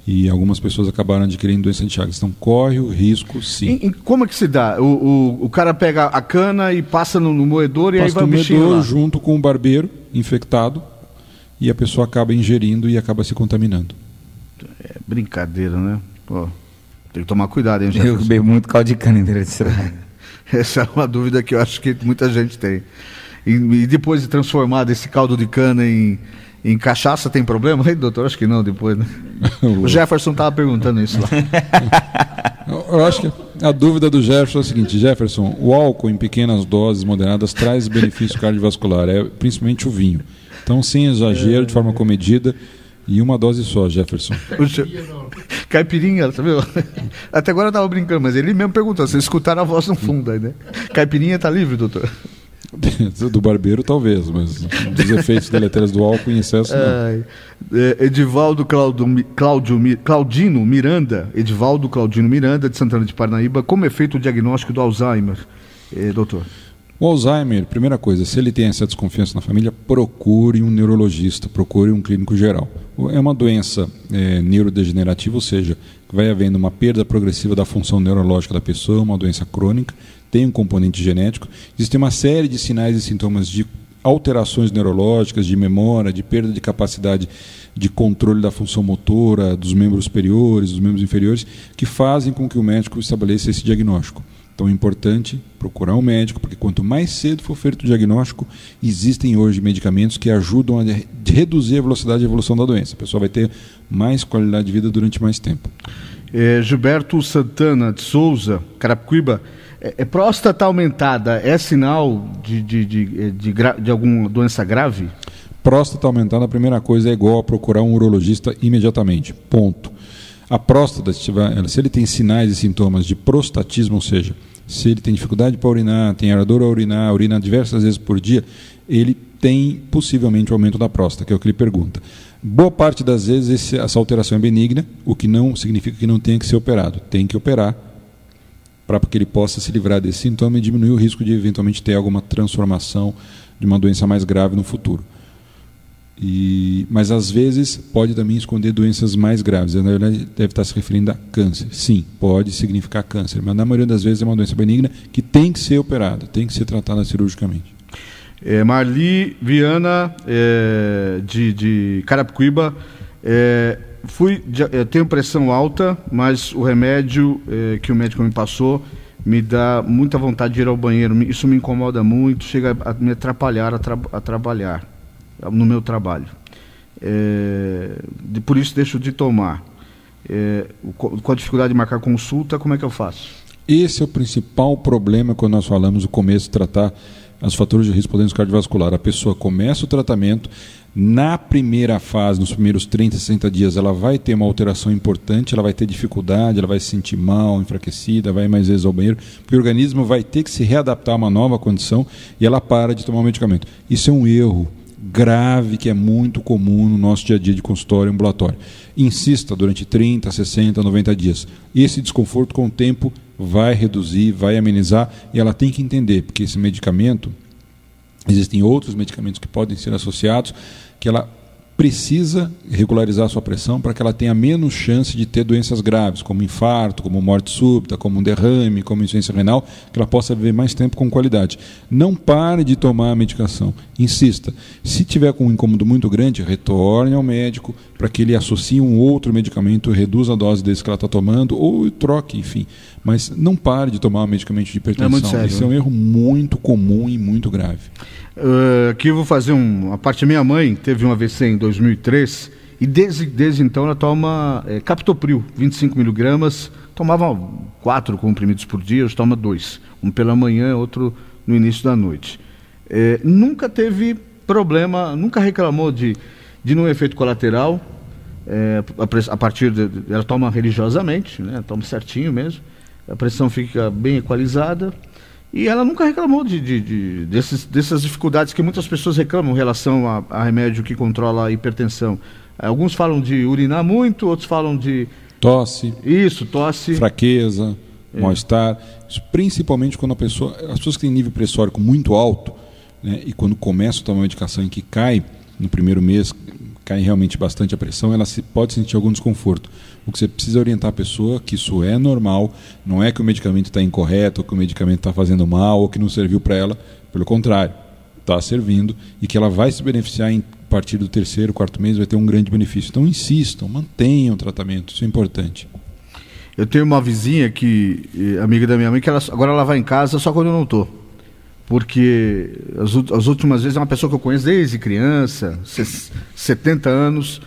E algumas pessoas acabaram adquirindo doença de Chagas. Então corre o risco, sim. E como é que se dá? O cara pega a cana e passa no moedor e aí vai o bichinho lá. Junto com o barbeiro infectado, e a pessoa acaba ingerindo e acaba se contaminando. É brincadeira, né? Pô, tem que tomar cuidado, hein, Jefferson? Eu bebo muito caldo de cana em beira de estrada. Essa é uma dúvida que eu acho que muita gente tem. E depois de transformar esse caldo de cana em cachaça, tem problema? Ei, doutor, acho que não, depois, né? O Jefferson estava perguntando isso lá. Eu acho que a dúvida do Jefferson é a seguinte: Jefferson, o álcool em pequenas doses moderadas traz benefício cardiovascular, principalmente o vinho. Então, sem exagero, de forma comedida, e uma dose só, Jefferson. Caipirinha, sabe? Até agora eu estava brincando, mas ele mesmo perguntou, vocês escutaram a voz no fundo aí, né? Caipirinha está livre, doutor? Do barbeiro talvez, mas dos efeitos deletérios do álcool em excesso não. Edivaldo Claudino Miranda, de Santana de Parnaíba: como é feito o diagnóstico do Alzheimer, doutor? O Alzheimer, primeira coisa, se ele tem essa desconfiança na família, procure um neurologista, procure um clínico geral. É uma doença neurodegenerativa, ou seja, vai havendo uma perda progressiva da função neurológica da pessoa, uma doença crônica, tem um componente genético. Existe uma série de sinais e sintomas de alterações neurológicas, de memória, de perda de capacidade de controle da função motora, dos membros superiores, dos membros inferiores, que fazem com que o médico estabeleça esse diagnóstico. Então é importante procurar um médico, porque quanto mais cedo for feito o diagnóstico, existem hoje medicamentos que ajudam a reduzir a velocidade de evolução da doença. A pessoa vai ter mais qualidade de vida durante mais tempo. Gilberto Santana de Souza, Carapicuíba: próstata aumentada é sinal de alguma doença grave? Próstata aumentada, a primeira coisa é igual a procurar um urologista imediatamente. Ponto. A próstata, se ele tem sinais e sintomas de prostatismo, ou seja, se ele tem dificuldade para urinar, tem ardor a urinar, urina diversas vezes por dia, ele tem possivelmente o aumento da próstata, que é o que ele pergunta. Boa parte das vezes essa alteração é benigna, o que não significa que não tenha que ser operado. Tem que operar para que ele possa se livrar desse sintoma e diminuir o risco de eventualmente ter alguma transformação de uma doença mais grave no futuro. Mas às vezes pode também esconder doenças mais graves. Na verdade, deve estar se referindo a câncer. Sim, pode significar câncer, mas na maioria das vezes é uma doença benigna que tem que ser operada, tem que ser tratada cirurgicamente. Marli Viana, de Carapicuíba, tenho pressão alta, mas o remédio que o médico me passou me dá muita vontade de ir ao banheiro. Isso me incomoda muito, chega a me atrapalhar a trabalhar no meu trabalho. Por isso deixo de tomar. Com a dificuldade de marcar consulta, como é que eu faço? Esse é o principal problema quando nós falamos no começo de tratar os fatores de risco para doença cardiovascular. A pessoa começa o tratamento, na primeira fase, nos primeiros 30, 60 dias, ela vai ter uma alteração importante, ela vai ter dificuldade, ela vai se sentir mal, enfraquecida, vai mais vezes ao banheiro, porque o organismo vai ter que se readaptar a uma nova condição e ela para de tomar o medicamento. Isso é um erro grave que é muito comum no nosso dia a dia de consultório e ambulatório. Insista durante 30, 60, 90 dias. Esse desconforto com o tempo vai reduzir, vai amenizar, e ela tem que entender, porque esse medicamento, existem outros medicamentos que podem ser associados, que ela precisa regularizar a sua pressão para que ela tenha menos chance de ter doenças graves, como infarto, como morte súbita, como um derrame, como insuficiência renal, que ela possa viver mais tempo com qualidade. Não pare de tomar a medicação, insista. Se tiver com um incômodo muito grande, retorne ao médico para que ele associe um outro medicamento, reduza a dose desse que ela está tomando ou troque, enfim. Mas não pare de tomar um medicamento de hipertensão. É muito sério, Esse é um erro muito comum e muito grave. Aqui eu vou fazer a parte. Minha mãe teve um AVC em 2003 e desde então ela toma Captopril, 25 miligramas, tomava 4 comprimidos por dia, hoje toma 2, um pela manhã, outro no início da noite. Nunca teve problema, nunca reclamou de nenhum efeito colateral, a partir ela toma religiosamente, né, toma certinho mesmo, a pressão fica bem equalizada. E ela nunca reclamou dessas dificuldades que muitas pessoas reclamam em relação a remédio que controla a hipertensão. Alguns falam de urinar muito, outros falam de... Tosse. Isso, tosse. Fraqueza, mal-estar. Isso, principalmente quando as pessoas que têm nível pressórico muito alto, né, e quando começam a tomar uma medicação em que cai, no primeiro mês, cai realmente bastante a pressão, ela pode sentir algum desconforto. O que você precisa orientar a pessoa que isso é normal, não é que o medicamento está incorreto, ou que o medicamento está fazendo mal, ou que não serviu para ela, pelo contrário, está servindo, e que ela vai se beneficiar a partir do 3º, 4º mês, vai ter um grande benefício. Então insistam, mantenham o tratamento, isso é importante. Eu tenho uma vizinha amiga da minha mãe, que agora ela vai em casa só quando eu não estou. Porque as últimas vezes é uma pessoa que eu conheço desde criança, 70 anos,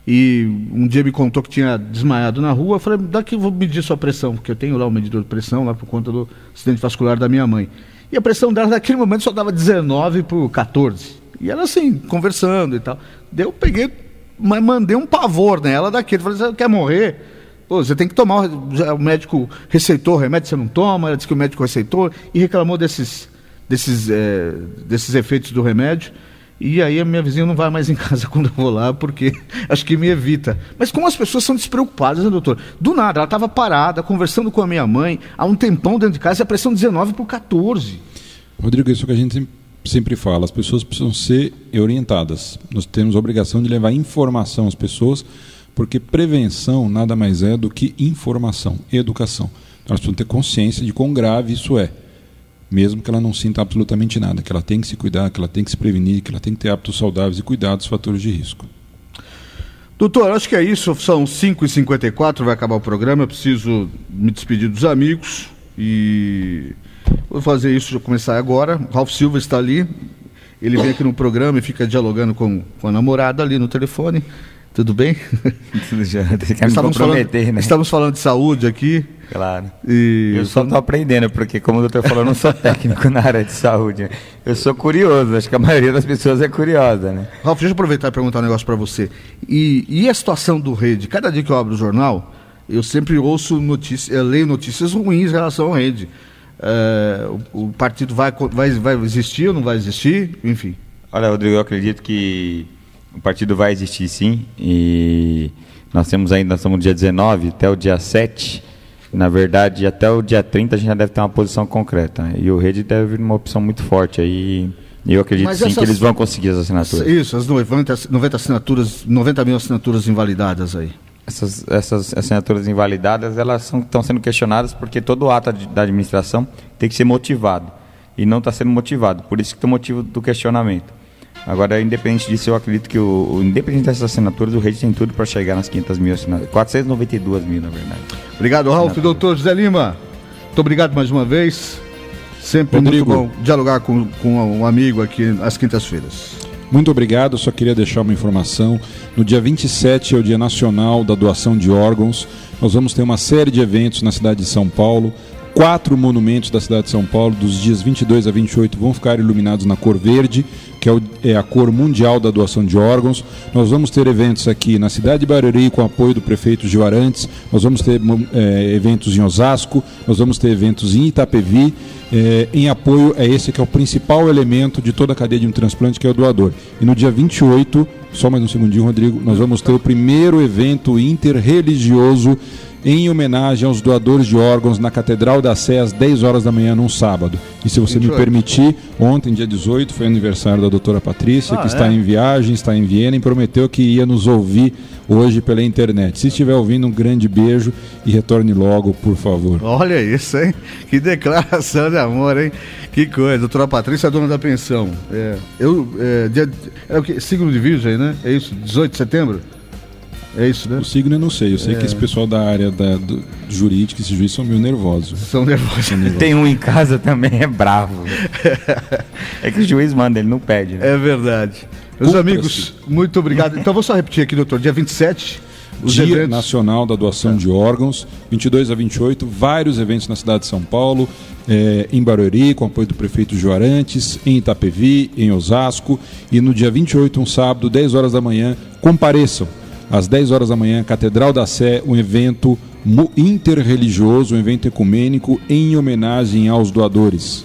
e um dia me contou que tinha desmaiado na rua. Eu falei, daqui eu vou medir sua pressão, porque eu tenho lá um medidor de pressão, lá por conta do acidente vascular da minha mãe. E a pressão dela naquele momento só dava 19 por 14. E ela assim, conversando e tal. Daí eu peguei, mas mandei um pavor nela daquele. Falei, você quer morrer? Pô, você tem que tomar, o médico receitou o remédio, você não toma. Ela disse que o médico receitou e reclamou desses efeitos do remédio. E aí a minha vizinha não vai mais em casa quando eu vou lá, porque acho que me evita. Mas como as pessoas são despreocupadas, né, doutor? Do nada, ela estava parada, conversando com a minha mãe, há um tempão dentro de casa, e a pressão 19 por 14. Rodrigo, isso que a gente sempre fala, as pessoas precisam ser orientadas. Nós temos a obrigação de levar informação às pessoas, porque prevenção nada mais é do que informação, educação. Nós precisamos ter consciência de quão grave isso é. Mesmo que ela não sinta absolutamente nada, que ela tem que se cuidar, que ela tem que se prevenir, que ela tem que ter hábitos saudáveis e cuidar dos fatores de risco. Doutor, acho que é isso, são 5h54, vai acabar o programa, eu preciso me despedir dos amigos e vou fazer isso, já começar agora. O Ralf Silva está ali, ele vem aqui no programa e fica dialogando com a namorada ali no telefone. Tudo bem? Tudo já, quer me comprometer, né? Estamos falando de saúde aqui. Claro. Eu só estou aprendendo, porque como o doutor falou, eu não sou técnico na área de saúde. Eu sou curioso, acho que a maioria das pessoas é curiosa, né? Ralf, deixa eu aproveitar e perguntar um negócio para você. E a situação do Rede? Cada dia que eu abro o jornal, eu sempre ouço leio notícias ruins em relação ao Rede. O partido vai existir ou não vai existir? Enfim. Olha, Rodrigo, eu acredito que o partido vai existir sim, e nós estamos no dia 19 até o dia 7, Na verdade, até o dia 30 a gente já deve ter uma posição concreta. Né? E o Rede deve vir uma opção muito forte aí. E eu acredito sim que eles vão conseguir as assinaturas. Isso, as 90 mil assinaturas invalidadas aí. Essas assinaturas invalidadas, elas estão sendo questionadas porque todo ato da administração tem que ser motivado. E não está sendo motivado. Por isso que tem o motivo do questionamento. Agora, independente disso, eu acredito que independente dessas assinaturas, o Rede tem tudo para chegar nas 500 mil assinaturas. 492 mil, na verdade. Obrigado, Ralf. Doutor José Lima, muito obrigado mais uma vez. Sempre Rodrigo, muito bom dialogar com um amigo aqui às quintas-feiras. Muito obrigado, só queria deixar uma informação. No dia 27 é o Dia Nacional da Doação de Órgãos. Nós vamos ter uma série de eventos na cidade de São Paulo. 4 monumentos da cidade de São Paulo, dos dias 22 a 28, vão ficar iluminados na cor verde, que é a cor mundial da doação de órgãos. Nós vamos ter eventos aqui na cidade de Barueri, com apoio do prefeito Gil Arantes. Nós vamos ter eventos em Osasco, nós vamos ter eventos em Itapevi, em apoio a esse que é o principal elemento de toda a cadeia de um transplante, que é o doador. E no dia 28, só mais um segundinho, Rodrigo, nós vamos ter o primeiro evento interreligioso em homenagem aos doadores de órgãos na Catedral da Sé às 10 horas da manhã num sábado. E se você 28. Me permitir, ontem, dia 18, foi aniversário da doutora Patrícia, que está em viagem, está em Viena, e prometeu que ia nos ouvir hoje pela internet. Se estiver ouvindo, um grande beijo e retorne logo, por favor. Olha isso, hein? Que declaração de amor, hein? Que coisa. Doutora Patrícia é a dona da pensão. É o que? Signo de Virgem, né? É isso? 18 de setembro? É isso, né? O signo eu não sei. Eu sei que esse pessoal da área do jurídico, esses juízes são meio nervosos. São nervosos. Tem um em casa também, é bravo. É que o juiz manda, ele não pede, né? É verdade. Meus amigos, muito obrigado. Então vou só repetir aqui, doutor. Dia 27, Dia Nacional da Doação de Órgãos, 22 a 28, vários eventos na cidade de São Paulo, em Barueri, com apoio do prefeito Gil Arantes, em Itapevi, em Osasco, e no dia 28, um sábado, 10 horas da manhã, compareçam. Às 10 horas da manhã, Catedral da Sé, um evento interreligioso, um evento ecumênico em homenagem aos doadores.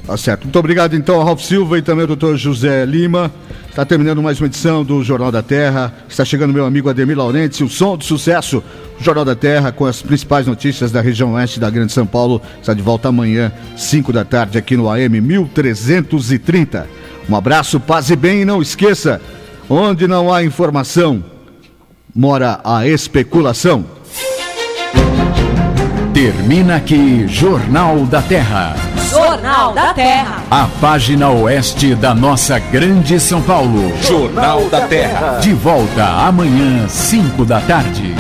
Tá certo. Muito obrigado então ao Ralf Silva e também ao doutor José Lima. Está terminando mais uma edição do Jornal da Terra. Está chegando meu amigo Ademir Laurenti, o som do sucesso. O Jornal da Terra com as principais notícias da região oeste da Grande São Paulo. Está de volta amanhã, 5 da tarde, aqui no AM 1330. Um abraço, paz e bem, e não esqueça, onde não há informação, mora a especulação. Termina aqui Jornal da Terra. Jornal da Terra. A página oeste da nossa grande São Paulo. Jornal da Terra. De volta amanhã, 5 da tarde.